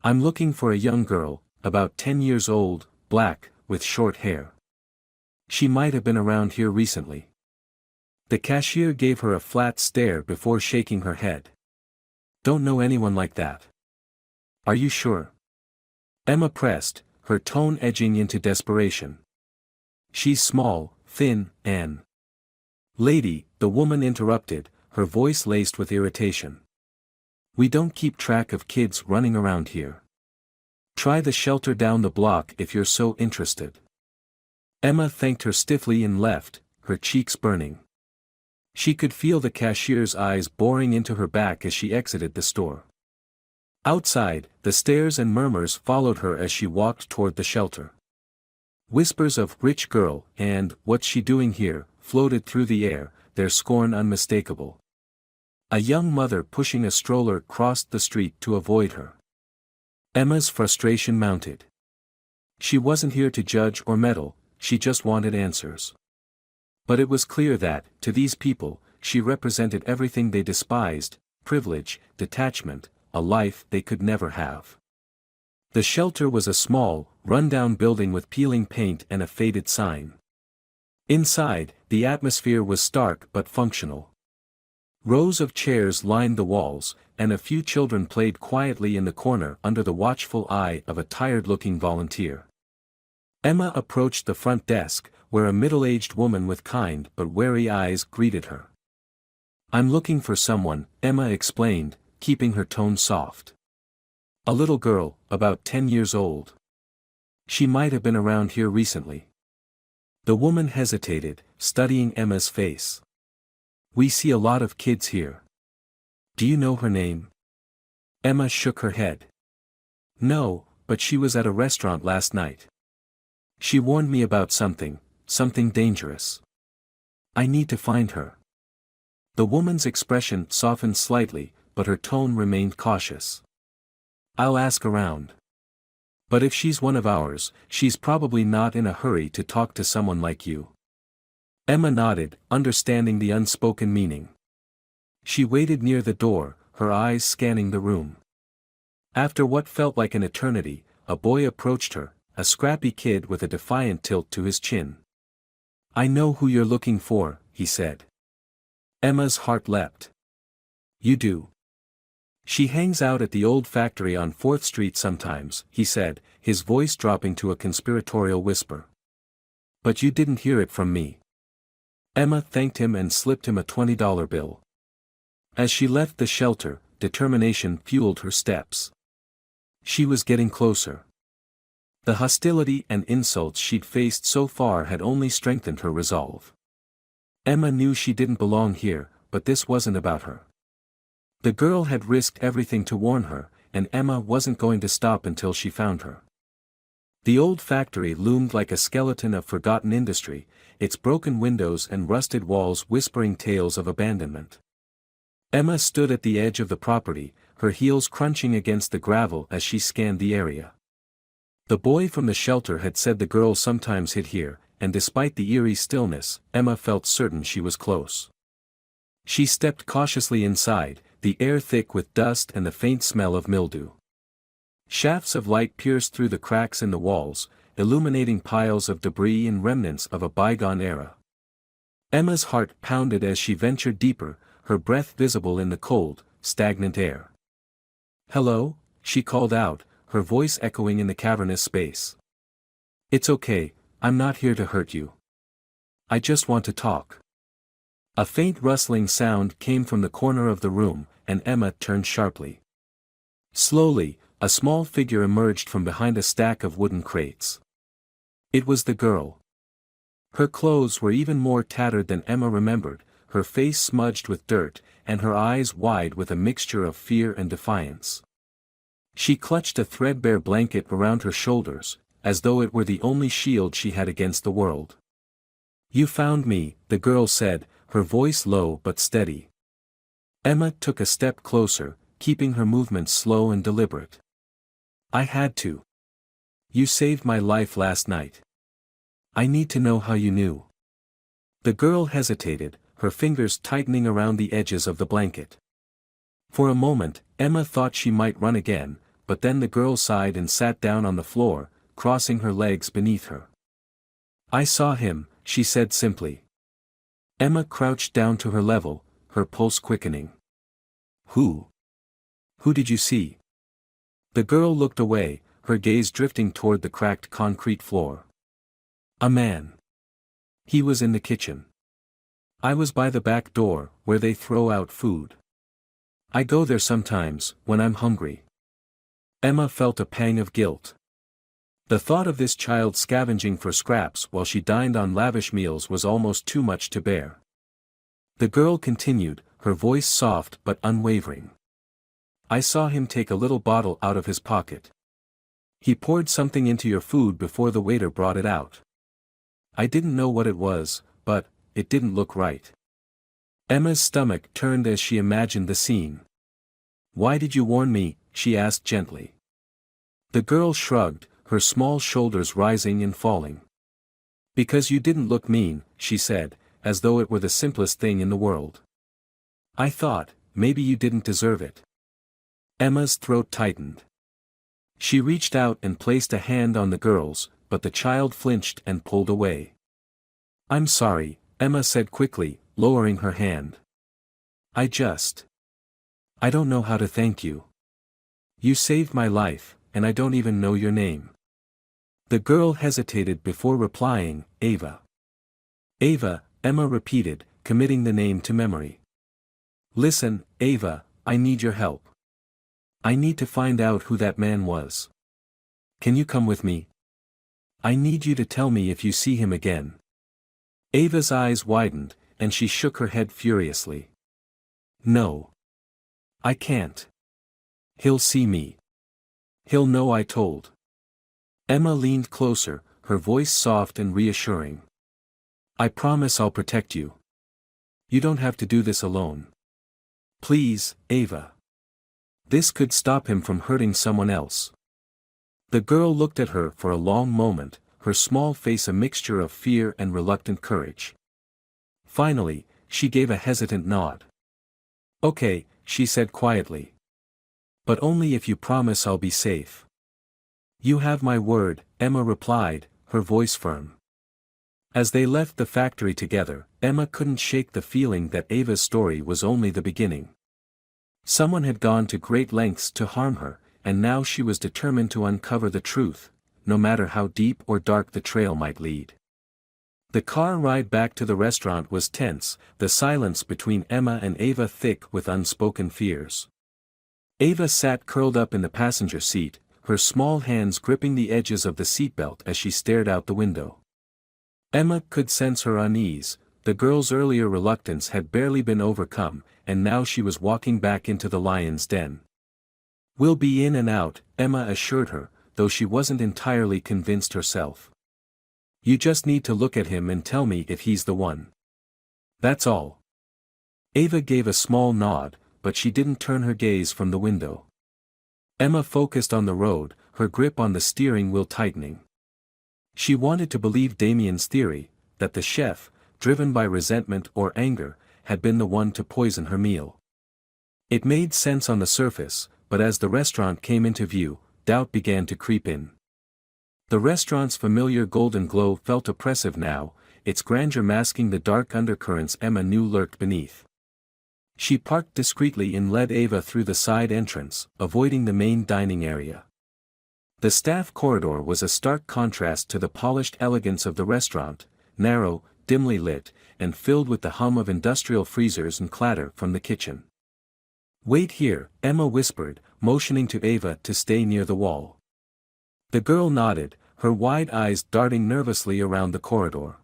"I'm looking for a young girl, about 10 years old, black, with short hair. She might have been around here recently." The cashier gave her a flat stare before shaking her head. "Don't know anyone like that." "Are you sure?" Emma pressed, her tone edging into desperation. "She's small, thin, and—" "Lady," the woman interrupted, her voice laced with irritation. "We don't keep track of kids running around here. Try the shelter down the block if you're so interested." Emma thanked her stiffly and left, her cheeks burning. She could feel the cashier's eyes boring into her back as she exited the store. Outside, the stares and murmurs followed her as she walked toward the shelter. Whispers of "rich girl" and "what's she doing here" floated through the air, their scorn unmistakable. A young mother pushing a stroller crossed the street to avoid her. Emma's frustration mounted. She wasn't here to judge or meddle, she just wanted answers. But it was clear that, to these people, she represented everything they despised: privilege, detachment, a life they could never have. The shelter was a small, run-down building with peeling paint and a faded sign. Inside, the atmosphere was stark but functional. Rows of chairs lined the walls, and a few children played quietly in the corner under the watchful eye of a tired-looking volunteer. Emma approached the front desk, where a middle-aged woman with kind but wary eyes greeted her. "I'm looking for someone," Emma explained, keeping her tone soft. "A little girl, about 10 years old. She might have been around here recently." The woman hesitated, studying Emma's face. "We see a lot of kids here. Do you know her name?" Emma shook her head. "No, but she was at a restaurant last night. She warned me about something dangerous. I need to find her." The woman's expression softened slightly, but her tone remained cautious. "I'll ask around. But if she's one of ours, she's probably not in a hurry to talk to someone like you." Emma nodded, understanding the unspoken meaning. She waited near the door, her eyes scanning the room. After what felt like an eternity, a boy approached her, a scrappy kid with a defiant tilt to his chin. "I know who you're looking for," he said. Emma's heart leapt. "You do? She hangs out at the old factory on 4th Street sometimes," he said, his voice dropping to a conspiratorial whisper. "But you didn't hear it from me." Emma thanked him and slipped him a $20 bill. As she left the shelter, determination fueled her steps. She was getting closer. The hostility and insults she'd faced so far had only strengthened her resolve. Emma knew she didn't belong here, but this wasn't about her. The girl had risked everything to warn her, and Emma wasn't going to stop until she found her. The old factory loomed like a skeleton of forgotten industry, its broken windows and rusted walls whispering tales of abandonment. Emma stood at the edge of the property, her heels crunching against the gravel as she scanned the area. The boy from the shelter had said the girl sometimes hid here, and despite the eerie stillness, Emma felt certain she was close. She stepped cautiously inside, the air thick with dust and the faint smell of mildew. Shafts of light pierced through the cracks in the walls, illuminating piles of debris and remnants of a bygone era. Emma's heart pounded as she ventured deeper, her breath visible in the cold, stagnant air. "Hello," she called out, her voice echoing in the cavernous space. "It's okay, I'm not here to hurt you. I just want to talk." A faint rustling sound came from the corner of the room, and Emma turned sharply. Slowly, a small figure emerged from behind a stack of wooden crates. It was the girl. Her clothes were even more tattered than Emma remembered, her face smudged with dirt, and her eyes wide with a mixture of fear and defiance. She clutched a threadbare blanket around her shoulders, as though it were the only shield she had against the world. "You found me," the girl said, her voice low but steady. Emma took a step closer, keeping her movements slow and deliberate. "I had to. You saved my life last night. I need to know how you knew." The girl hesitated, her fingers tightening around the edges of the blanket. For a moment, Emma thought she might run again, but then the girl sighed and sat down on the floor, crossing her legs beneath her. "I saw him," she said simply. Emma crouched down to her level, her pulse quickening. "Who? Who did you see?" The girl looked away, her gaze drifting toward the cracked concrete floor. "A man. He was in the kitchen. I was by the back door, where they throw out food. I go there sometimes, when I'm hungry." Emma felt a pang of guilt. The thought of this child scavenging for scraps while she dined on lavish meals was almost too much to bear. The girl continued, her voice soft but unwavering. "I saw him take a little bottle out of his pocket. He poured something into your food before the waiter brought it out. I didn't know what it was, but it didn't look right." Emma's stomach turned as she imagined the scene. "Why did you warn me?" she asked gently. The girl shrugged, her small shoulders rising and falling. "Because you didn't look mean," she said, as though it were the simplest thing in the world. I thought, maybe you didn't deserve it. Emma's throat tightened. She reached out and placed a hand on the girl's, but the child flinched and pulled away. I'm sorry, Emma said quickly, lowering her hand. I don't know how to thank you. You saved my life, and I don't even know your name. The girl hesitated before replying, Ava. Ava, Emma repeated, committing the name to memory. Listen, Ava, I need your help. I need to find out who that man was. Can you come with me? I need you to tell me if you see him again. Ava's eyes widened, and she shook her head furiously. No. I can't. He'll see me. He'll know I told. Emma leaned closer, her voice soft and reassuring. I promise I'll protect you. You don't have to do this alone. Please, Ava. This could stop him from hurting someone else. The girl looked at her for a long moment, her small face a mixture of fear and reluctant courage. Finally, she gave a hesitant nod. Okay, she said quietly. But only if you promise I'll be safe. You have my word, Emma replied, her voice firm. As they left the factory together, Emma couldn't shake the feeling that Ava's story was only the beginning. Someone had gone to great lengths to harm her, and now she was determined to uncover the truth, no matter how deep or dark the trail might lead. The car ride back to the restaurant was tense, the silence between Emma and Ava thick with unspoken fears. Ava sat curled up in the passenger seat, her small hands gripping the edges of the seatbelt as she stared out the window. Emma could sense her unease, the girl's earlier reluctance had barely been overcome, and now she was walking back into the lion's den. We'll be in and out, Emma assured her, though she wasn't entirely convinced herself. You just need to look at him and tell me if he's the one. That's all. Ava gave a small nod, but she didn't turn her gaze from the window. Emma focused on the road, her grip on the steering wheel tightening. She wanted to believe Damien's theory, that the chef, driven by resentment or anger, had been the one to poison her meal. It made sense on the surface, but as the restaurant came into view, doubt began to creep in. The restaurant's familiar golden glow felt oppressive now, its grandeur masking the dark undercurrents Emma knew lurked beneath. She parked discreetly and led Ava through the side entrance, avoiding the main dining area. The staff corridor was a stark contrast to the polished elegance of the restaurant, narrow, dimly lit, and filled with the hum of industrial freezers and clatter from the kitchen. Wait here, Emma whispered, motioning to Ava to stay near the wall. The girl nodded, her wide eyes darting nervously around the corridor.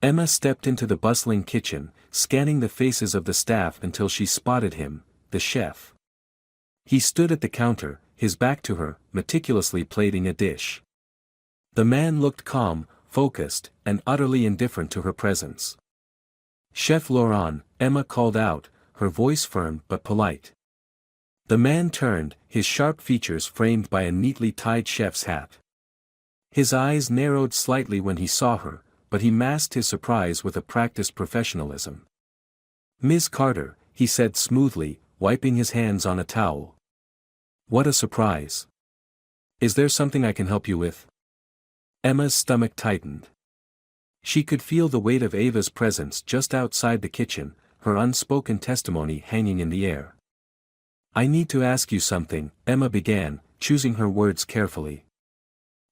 Emma stepped into the bustling kitchen, scanning the faces of the staff until she spotted him, the chef. He stood at the counter, his back to her, meticulously plating a dish. The man looked calm, focused, and utterly indifferent to her presence. Chef Laurent, Emma called out, her voice firm but polite. The man turned, his sharp features framed by a neatly tied chef's hat. His eyes narrowed slightly when he saw her, but he masked his surprise with a practiced professionalism. Ms. Carter, he said smoothly, wiping his hands on a towel. What a surprise. Is there something I can help you with? Emma's stomach tightened. She could feel the weight of Ava's presence just outside the kitchen, her unspoken testimony hanging in the air. I need to ask you something, Emma began, choosing her words carefully.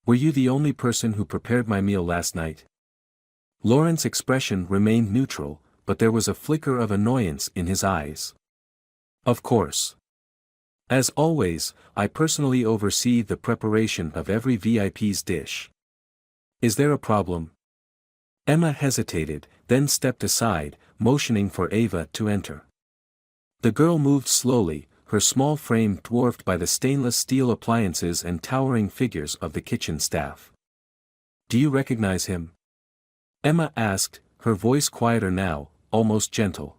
Were you the only person who prepared my meal last night? Laurent's expression remained neutral, but there was a flicker of annoyance in his eyes. Of course. As always, I personally oversee the preparation of every VIP's dish. Is there a problem? Emma hesitated, then stepped aside, motioning for Ava to enter. The girl moved slowly, her small frame dwarfed by the stainless steel appliances and towering figures of the kitchen staff. Do you recognize him? Emma asked, her voice quieter now, almost gentle.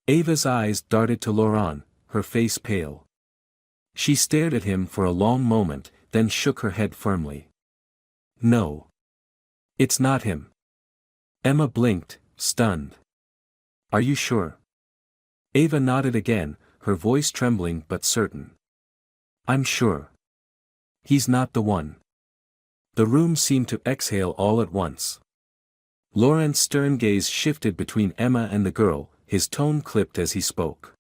Ava's eyes darted to Laurent, her face pale. She stared at him for a long moment, then shook her head firmly. No. It's not him. Emma blinked, stunned. Are you sure? Ava nodded again, her voice trembling but certain. I'm sure. He's not the one. The room seemed to exhale all at once. Laurent's stern gaze shifted between Emma and the girl, his tone clipped as he spoke.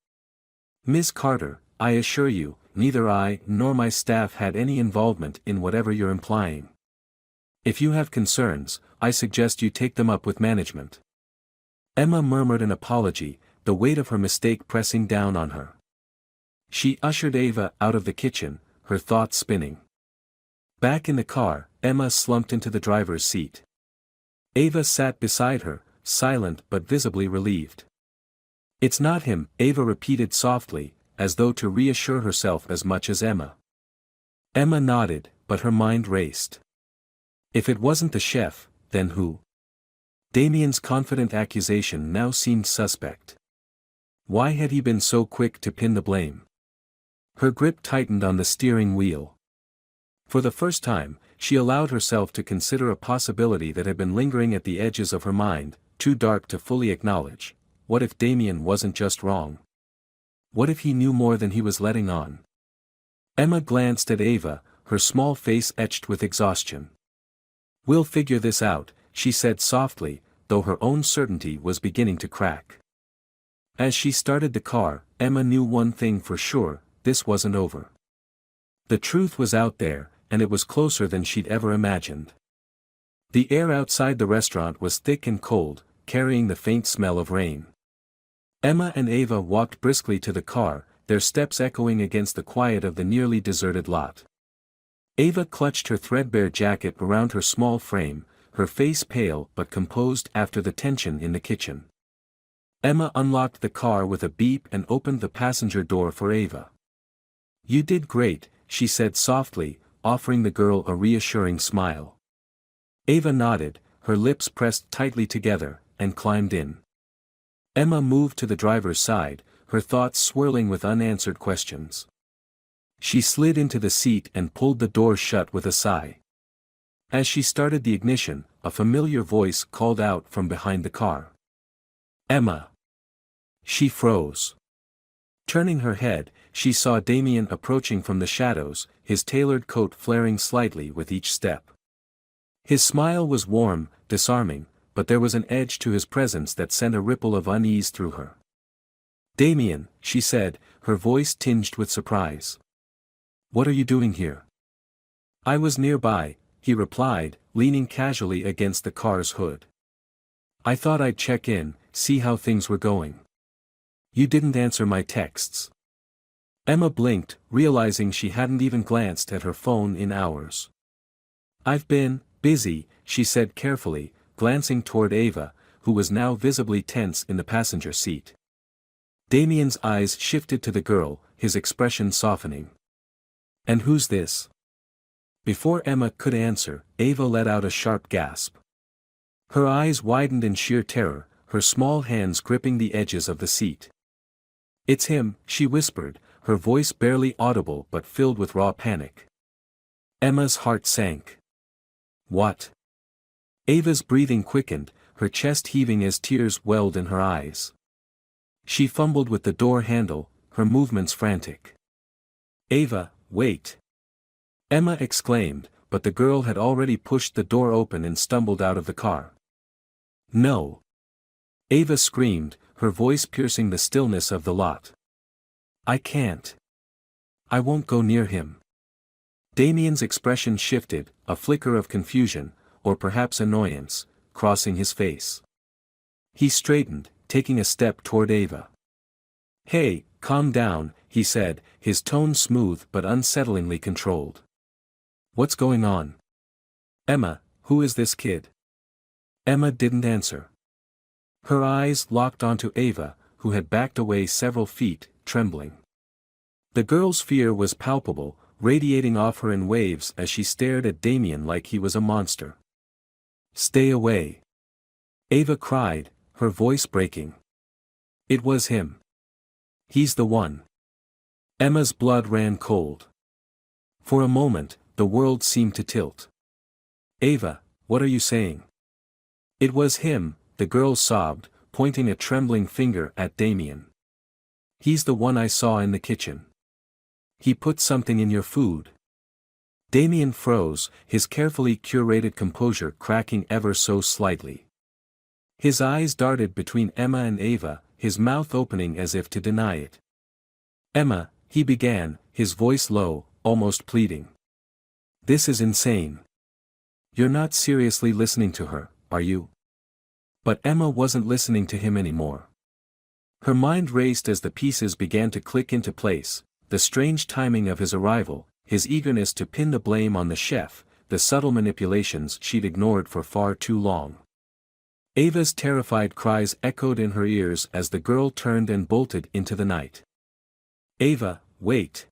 Miss Carter, I assure you, neither I nor my staff had any involvement in whatever you're implying. If you have concerns, I suggest you take them up with management. Emma murmured an apology, the weight of her mistake pressing down on her. She ushered Ava out of the kitchen, her thoughts spinning. Back in the car, Emma slumped into the driver's seat. Ava sat beside her, silent but visibly relieved. It's not him, Ava repeated softly, as though to reassure herself as much as Emma. Emma nodded, but her mind raced. If it wasn't the chef, then who? Damien's confident accusation now seemed suspect. Why had he been so quick to pin the blame? Her grip tightened on the steering wheel. For the first time, she allowed herself to consider a possibility that had been lingering at the edges of her mind, too dark to fully acknowledge. What if Damien wasn't just wrong? What if he knew more than he was letting on? Emma glanced at Ava, her small face etched with exhaustion. We'll figure this out, she said softly, though her own certainty was beginning to crack. As she started the car, Emma knew one thing for sure, this wasn't over. The truth was out there, and it was closer than she'd ever imagined. The air outside the restaurant was thick and cold, carrying the faint smell of rain. Emma and Ava walked briskly to the car, their steps echoing against the quiet of the nearly deserted lot. Ava clutched her threadbare jacket around her small frame, her face pale but composed after the tension in the kitchen. Emma unlocked the car with a beep and opened the passenger door for Ava. You did great, she said softly, offering the girl a reassuring smile. Ava nodded, her lips pressed tightly together, and climbed in. Emma moved to the driver's side, her thoughts swirling with unanswered questions. She slid into the seat and pulled the door shut with a sigh. As she started the ignition, a familiar voice called out from behind the car. Emma. She froze. Turning her head, she saw Damien approaching from the shadows, his tailored coat flaring slightly with each step. His smile was warm, disarming, but there was an edge to his presence that sent a ripple of unease through her. Damien, she said, her voice tinged with surprise. What are you doing here? I was nearby, he replied, leaning casually against the car's hood. I thought I'd check in, see how things were going. You didn't answer my texts. Emma blinked, realizing she hadn't even glanced at her phone in hours. I've been busy, she said carefully, glancing toward Ava, who was now visibly tense in the passenger seat. Damien's eyes shifted to the girl, his expression softening. And who's this? Before Emma could answer, Ava let out a sharp gasp. Her eyes widened in sheer terror, her small hands gripping the edges of the seat. It's him, she whispered, her voice barely audible but filled with raw panic. Emma's heart sank. What? Ava's breathing quickened, her chest heaving as tears welled in her eyes. She fumbled with the door handle, her movements frantic. Ava, wait! Emma exclaimed, but the girl had already pushed the door open and stumbled out of the car. No! Ava screamed, her voice piercing the stillness of the lot. I can't. I won't go near him. Damien's expression shifted, a flicker of confusion, or perhaps annoyance, crossing his face. He straightened, taking a step toward Ava. Hey, calm down, he said, his tone smooth but unsettlingly controlled. What's going on? Emma, who is this kid? Emma didn't answer. Her eyes locked onto Ava, who had backed away several feet, trembling. The girl's fear was palpable, radiating off her in waves as she stared at Damien like he was a monster. Stay away! Ava cried, her voice breaking. It was him. He's the one. Emma's blood ran cold. For a moment, the world seemed to tilt. Ava, what are you saying? It was him, the girl sobbed, pointing a trembling finger at Damien. He's the one I saw in the kitchen. He put something in your food. Damien froze, his carefully curated composure cracking ever so slightly. His eyes darted between Emma and Ava, his mouth opening as if to deny it. Emma, he began, his voice low, almost pleading. This is insane. You're not seriously listening to her, are you? But Emma wasn't listening to him anymore. Her mind raced as the pieces began to click into place, the strange timing of his arrival, his eagerness to pin the blame on the chef, the subtle manipulations she'd ignored for far too long. Ava's terrified cries echoed in her ears as the girl turned and bolted into the night. Ava, wait!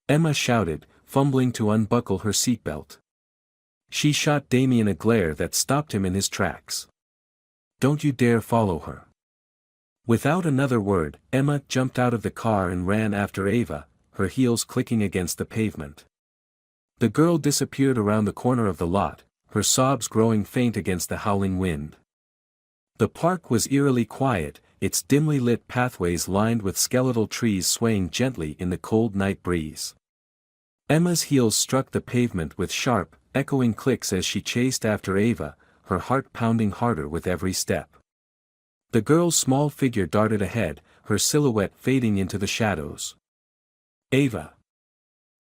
Emma shouted, fumbling to unbuckle her seatbelt. She shot Damien a glare that stopped him in his tracks. Don't you dare follow her. Without another word, Emma jumped out of the car and ran after Ava, her heels clicking against the pavement. The girl disappeared around the corner of the lot, her sobs growing faint against the howling wind. The park was eerily quiet, its dimly lit pathways lined with skeletal trees swaying gently in the cold night breeze. Emma's heels struck the pavement with sharp, echoing clicks as she chased after Ava, her heart pounding harder with every step. The girl's small figure darted ahead, her silhouette fading into the shadows. Ava!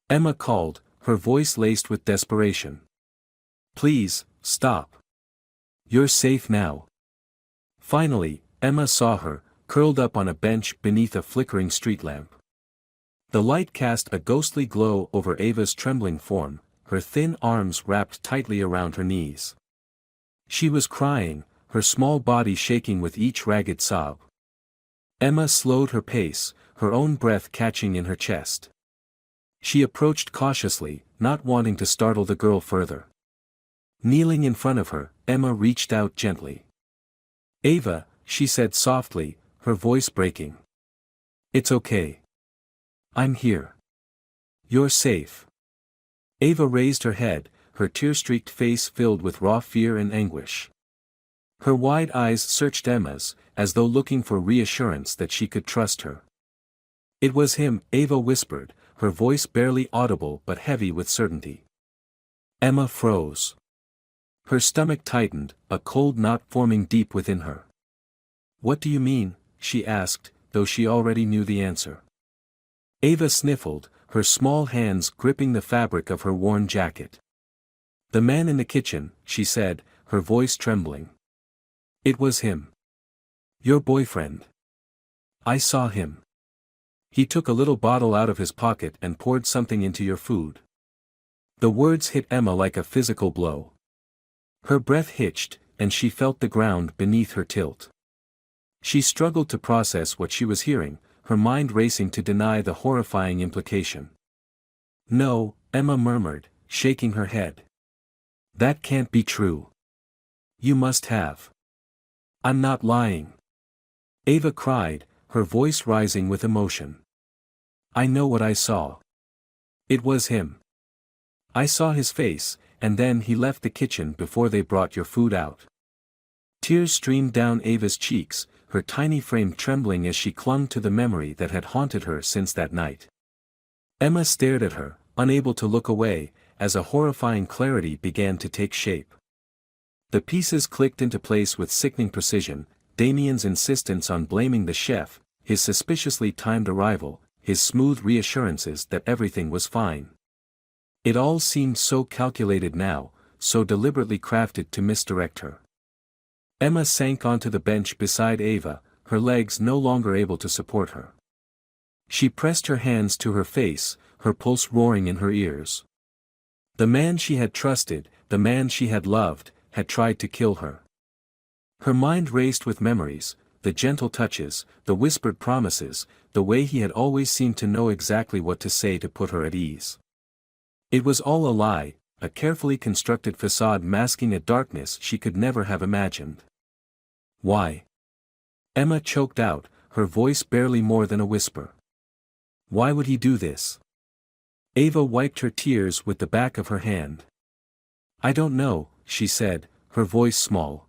Emma called, her voice laced with desperation. Please, stop. You're safe now. Finally, Emma saw her, curled up on a bench beneath a flickering street lamp. The light cast a ghostly glow over Ava's trembling form, her thin arms wrapped tightly around her knees. She was crying, her small body shaking with each ragged sob. Emma slowed her pace, her own breath catching in her chest. She approached cautiously, not wanting to startle the girl further. Kneeling in front of her, Emma reached out gently. Ava, she said softly, her voice breaking. It's okay. I'm here. You're safe. Ava raised her head, her tear-streaked face filled with raw fear and anguish. Her wide eyes searched Emma's, as though looking for reassurance that she could trust her. It was him, Ava whispered, her voice barely audible but heavy with certainty. Emma froze. Her stomach tightened, a cold knot forming deep within her. What do you mean? She asked, though she already knew the answer. Ava sniffled, her small hands gripping the fabric of her worn jacket. The man in the kitchen, she said, her voice trembling. It was him. Your boyfriend. I saw him. He took a little bottle out of his pocket and poured something into your food. The words hit Emma like a physical blow. Her breath hitched, and she felt the ground beneath her tilt. She struggled to process what she was hearing, her mind racing to deny the horrifying implication. No, Emma murmured, shaking her head. That can't be true. You must have. I'm not lying. Ava cried, her voice rising with emotion. I know what I saw. It was him. I saw his face, and then he left the kitchen before they brought your food out. Tears streamed down Ava's cheeks, her tiny frame trembling as she clung to the memory that had haunted her since that night. Emma stared at her, unable to look away, as a horrifying clarity began to take shape. The pieces clicked into place with sickening precision, Damien's insistence on blaming the chef, his suspiciously timed arrival, his smooth reassurances that everything was fine. It all seemed so calculated now, so deliberately crafted to misdirect her. Emma sank onto the bench beside Ava, her legs no longer able to support her. She pressed her hands to her face, her pulse roaring in her ears. The man she had trusted, the man she had loved, had tried to kill her. Her mind raced with memories, the gentle touches, the whispered promises, the way he had always seemed to know exactly what to say to put her at ease. It was all a lie, a carefully constructed facade masking a darkness she could never have imagined. Why? Emma choked out, her voice barely more than a whisper. Why would he do this? Ava wiped her tears with the back of her hand. I don't know, she said, her voice small.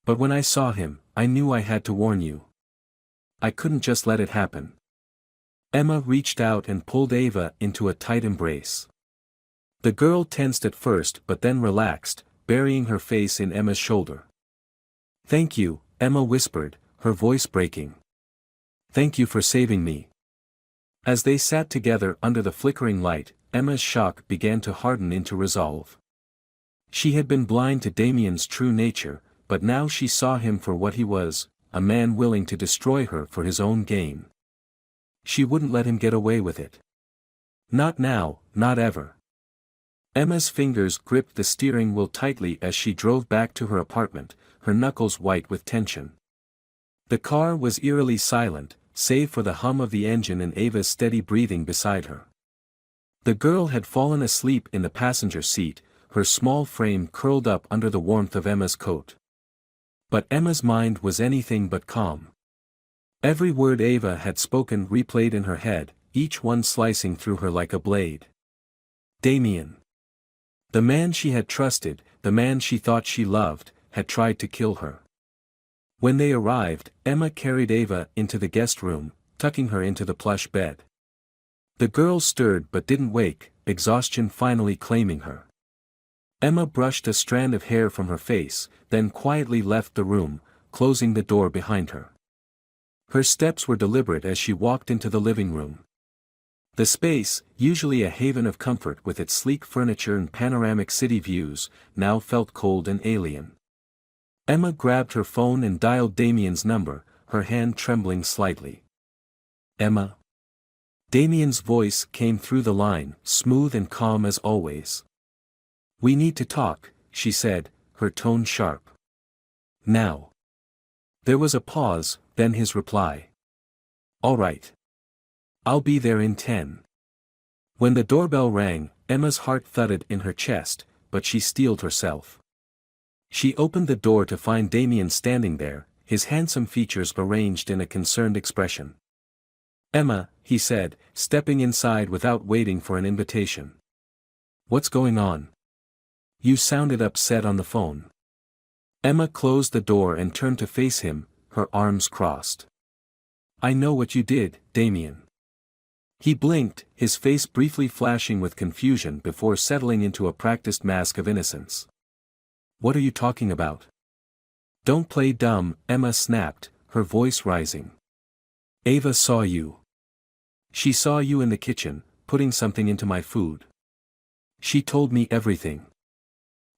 But when I saw him, I knew I had to warn you. I couldn't just let it happen. Emma reached out and pulled Ava into a tight embrace. The girl tensed at first but then relaxed, burying her face in Emma's shoulder. "Thank you," Emma whispered, her voice breaking. "Thank you for saving me." As they sat together under the flickering light, Emma's shock began to harden into resolve. She had been blind to Damien's true nature, but now she saw him for what he was, a man willing to destroy her for his own gain. She wouldn't let him get away with it. Not now, not ever. Emma's fingers gripped the steering wheel tightly as she drove back to her apartment, her knuckles white with tension. The car was eerily silent, save for the hum of the engine and Ava's steady breathing beside her. The girl had fallen asleep in the passenger seat, her small frame curled up under the warmth of Emma's coat. But Emma's mind was anything but calm. Every word Ava had spoken replayed in her head, each one slicing through her like a blade. Damien. The man she had trusted, the man she thought she loved, had tried to kill her. When they arrived, Emma carried Ava into the guest room, tucking her into the plush bed. The girl stirred but didn't wake, exhaustion finally claiming her. Emma brushed a strand of hair from her face, then quietly left the room, closing the door behind her. Her steps were deliberate as she walked into the living room. The space, usually a haven of comfort with its sleek furniture and panoramic city views, now felt cold and alien. Emma grabbed her phone and dialed Damien's number, her hand trembling slightly. "Emma?" Damien's voice came through the line, smooth and calm as always. "We need to talk," she said, her tone sharp. "Now." There was a pause, then his reply. "All right. I'll be there in 10. When the doorbell rang, Emma's heart thudded in her chest, but she steeled herself. She opened the door to find Damien standing there, his handsome features arranged in a concerned expression. "Emma," he said, stepping inside without waiting for an invitation. "What's going on? You sounded upset on the phone." Emma closed the door and turned to face him, her arms crossed. "I know what you did, Damien." He blinked, his face briefly flashing with confusion before settling into a practiced mask of innocence. "What are you talking about?" "Don't play dumb," Emma snapped, her voice rising. "Ava saw you. She saw you in the kitchen, putting something into my food. She told me everything."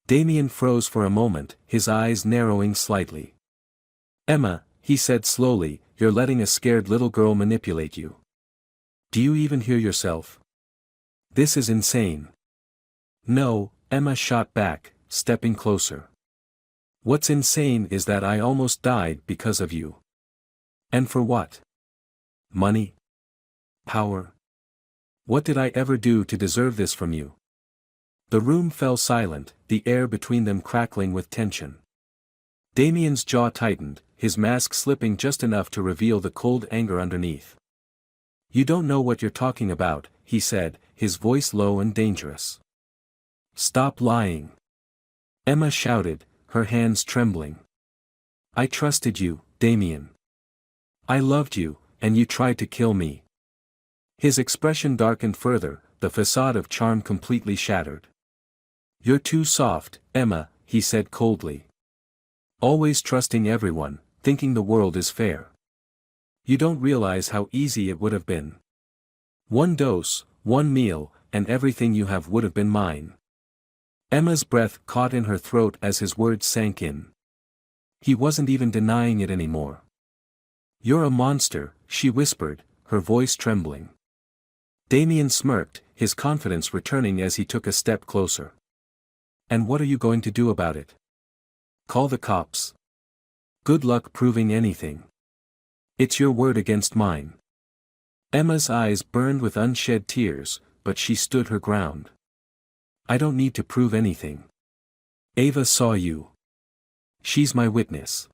Damien froze for a moment, his eyes narrowing slightly. "Emma," he said slowly, "you're letting a scared little girl manipulate you. Do you even hear yourself? This is insane." "No," Emma shot back, stepping closer. "What's insane is that I almost died because of you." "And for what? Money? Power? What did I ever do to deserve this from you?" The room fell silent, the air between them crackling with tension. Damien's jaw tightened, his mask slipping just enough to reveal the cold anger underneath. "You don't know what you're talking about," he said, his voice low and dangerous. "Stop lying." Emma shouted, her hands trembling. "I trusted you, Damien. I loved you, and you tried to kill me." His expression darkened further, the facade of charm completely shattered. "You're too soft, Emma," he said coldly. "Always trusting everyone, thinking the world is fair. You don't realize how easy it would have been. One dose, one meal, and everything you have would have been mine." Emma's breath caught in her throat as his words sank in. He wasn't even denying it anymore. "You're a monster," she whispered, her voice trembling. Damien smirked, his confidence returning as he took a step closer. "And what are you going to do about it? Call the cops? Good luck proving anything. It's your word against mine." Emma's eyes burned with unshed tears, but she stood her ground. "I don't need to prove anything. Ava saw you. She's my witness."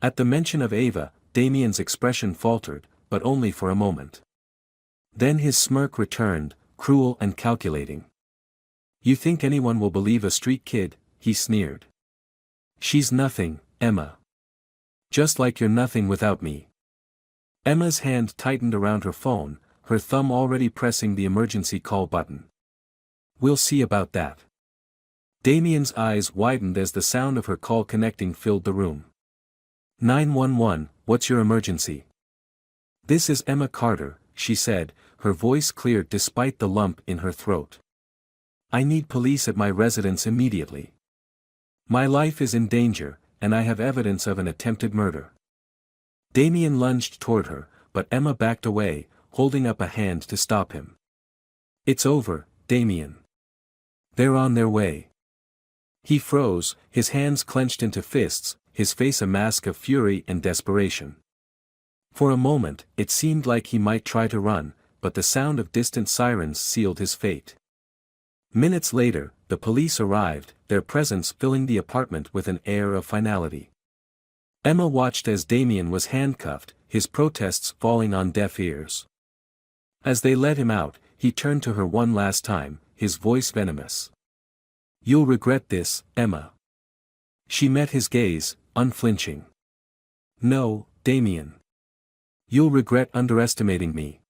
At the mention of Ava, Damien's expression faltered, but only for a moment. Then his smirk returned, cruel and calculating. "You think anyone will believe a street kid?" he sneered. "She's nothing, Emma. Just like you're nothing without me." Emma's hand tightened around her phone, her thumb already pressing the emergency call button. "We'll see about that." Damien's eyes widened as the sound of her call connecting filled the room. 911, what's your emergency? "This is Emma Carter," she said, her voice cleared despite the lump in her throat. "I need police at my residence immediately. My life is in danger, and I have evidence of an attempted murder." Damien lunged toward her, but Emma backed away, holding up a hand to stop him. "It's over, Damien. They're on their way." He froze, his hands clenched into fists, his face a mask of fury and desperation. For a moment, it seemed like he might try to run, but the sound of distant sirens sealed his fate. Minutes later, the police arrived, their presence filling the apartment with an air of finality. Emma watched as Damien was handcuffed, his protests falling on deaf ears. As they let him out, he turned to her one last time, his voice venomous. "You'll regret this, Emma." She met his gaze, unflinching. "No, Damien. You'll regret underestimating me."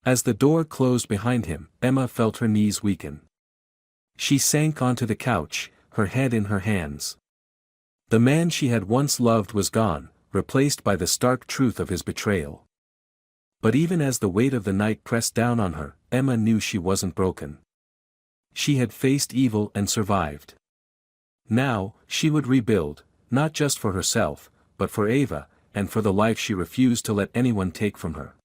As the door closed behind him, Emma felt her knees weaken. She sank onto the couch, her head in her hands. The man she had once loved was gone, replaced by the stark truth of his betrayal. But even as the weight of the night pressed down on her, Emma knew she wasn't broken. She had faced evil and survived. Now, she would rebuild, not just for herself, but for Ava, and for the life she refused to let anyone take from her.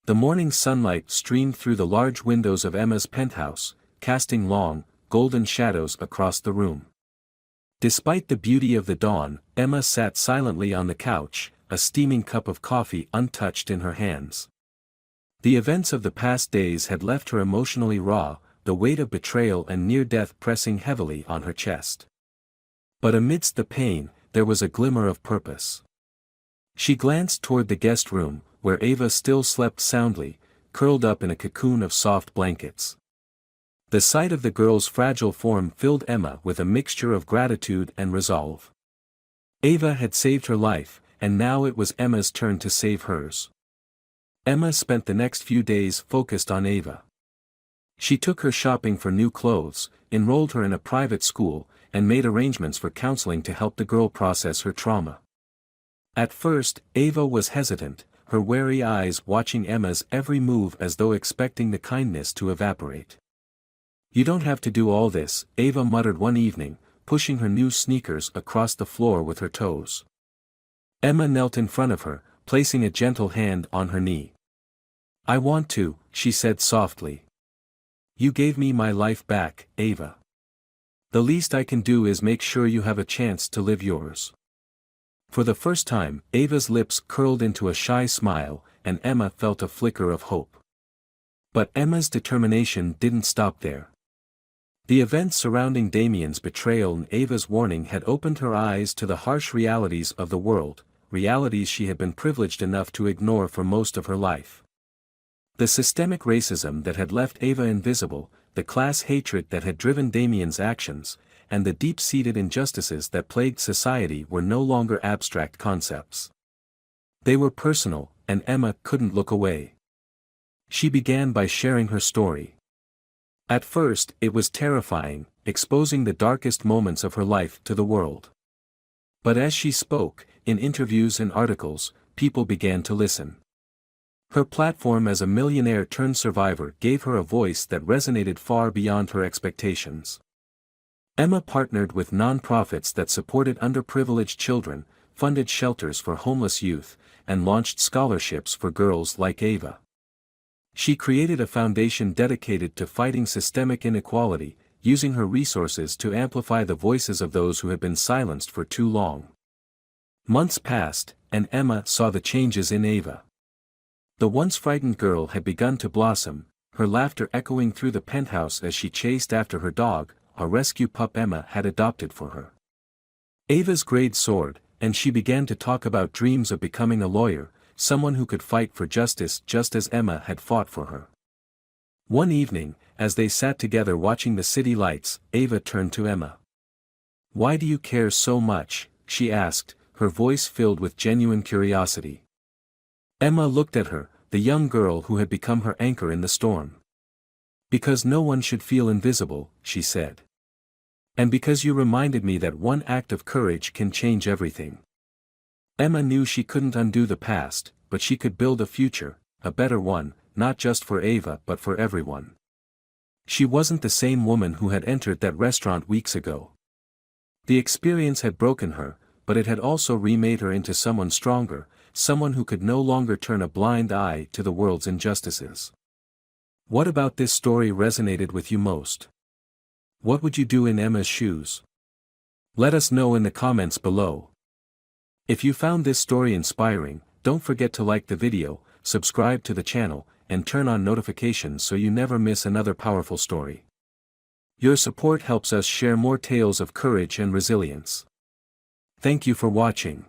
The morning sunlight streamed through the large windows of Emma's penthouse, casting long, golden shadows across the room. Despite the beauty of the dawn, Emma sat silently on the couch, a steaming cup of coffee untouched in her hands. The events of the past days had left her emotionally raw, the weight of betrayal and near-death pressing heavily on her chest. But amidst the pain, there was a glimmer of purpose. She glanced toward the guest room, where Ava still slept soundly, curled up in a cocoon of soft blankets. The sight of the girl's fragile form filled Emma with a mixture of gratitude and resolve. Ava had saved her life, and now it was Emma's turn to save hers. Emma spent the next few days focused on Ava. She took her shopping for new clothes, enrolled her in a private school, and made arrangements for counseling to help the girl process her trauma. At first, Ava was hesitant, her wary eyes watching Emma's every move as though expecting the kindness to evaporate. "You don't have to do all this," Ava muttered one evening, pushing her new sneakers across the floor with her toes. Emma knelt in front of her, placing a gentle hand on her knee. "I want to," she said softly. "You gave me my life back, Ava. The least I can do is make sure you have a chance to live yours." For the first time, Ava's lips curled into a shy smile, and Emma felt a flicker of hope. But Emma's determination didn't stop there. The events surrounding Damien's betrayal and Ava's warning had opened her eyes to the harsh realities of the world, realities she had been privileged enough to ignore for most of her life. The systemic racism that had left Ava invisible, the class hatred that had driven Damien's actions, and the deep-seated injustices that plagued society were no longer abstract concepts. They were personal, and Emma couldn't look away. She began by sharing her story. At first, it was terrifying, exposing the darkest moments of her life to the world. But as she spoke, in interviews and articles, people began to listen. Her platform as a millionaire-turned-survivor gave her a voice that resonated far beyond her expectations. Emma partnered with nonprofits that supported underprivileged children, funded shelters for homeless youth, and launched scholarships for girls like Ava. She created a foundation dedicated to fighting systemic inequality, using her resources to amplify the voices of those who had been silenced for too long. Months passed, and Emma saw the changes in Ava. The once frightened girl had begun to blossom, her laughter echoing through the penthouse as she chased after her dog, a rescue pup Emma had adopted for her. Ava's grades soared, and she began to talk about dreams of becoming a lawyer, someone who could fight for justice just as Emma had fought for her. One evening, as they sat together watching the city lights, Ava turned to Emma. "Why do you care so much?" she asked, her voice filled with genuine curiosity. Emma looked at her, the young girl who had become her anchor in the storm. "Because no one should feel invisible," she said. "And because you reminded me that one act of courage can change everything." Emma knew she couldn't undo the past, but she could build a future, a better one, not just for Ava but for everyone. She wasn't the same woman who had entered that restaurant weeks ago. The experience had broken her, but it had also remade her into someone stronger, someone who could no longer turn a blind eye to the world's injustices. What about this story resonated with you most? What would you do in Emma's shoes? Let us know in the comments below. If you found this story inspiring, don't forget to like the video, subscribe to the channel, and turn on notifications so you never miss another powerful story. Your support helps us share more tales of courage and resilience. Thank you for watching.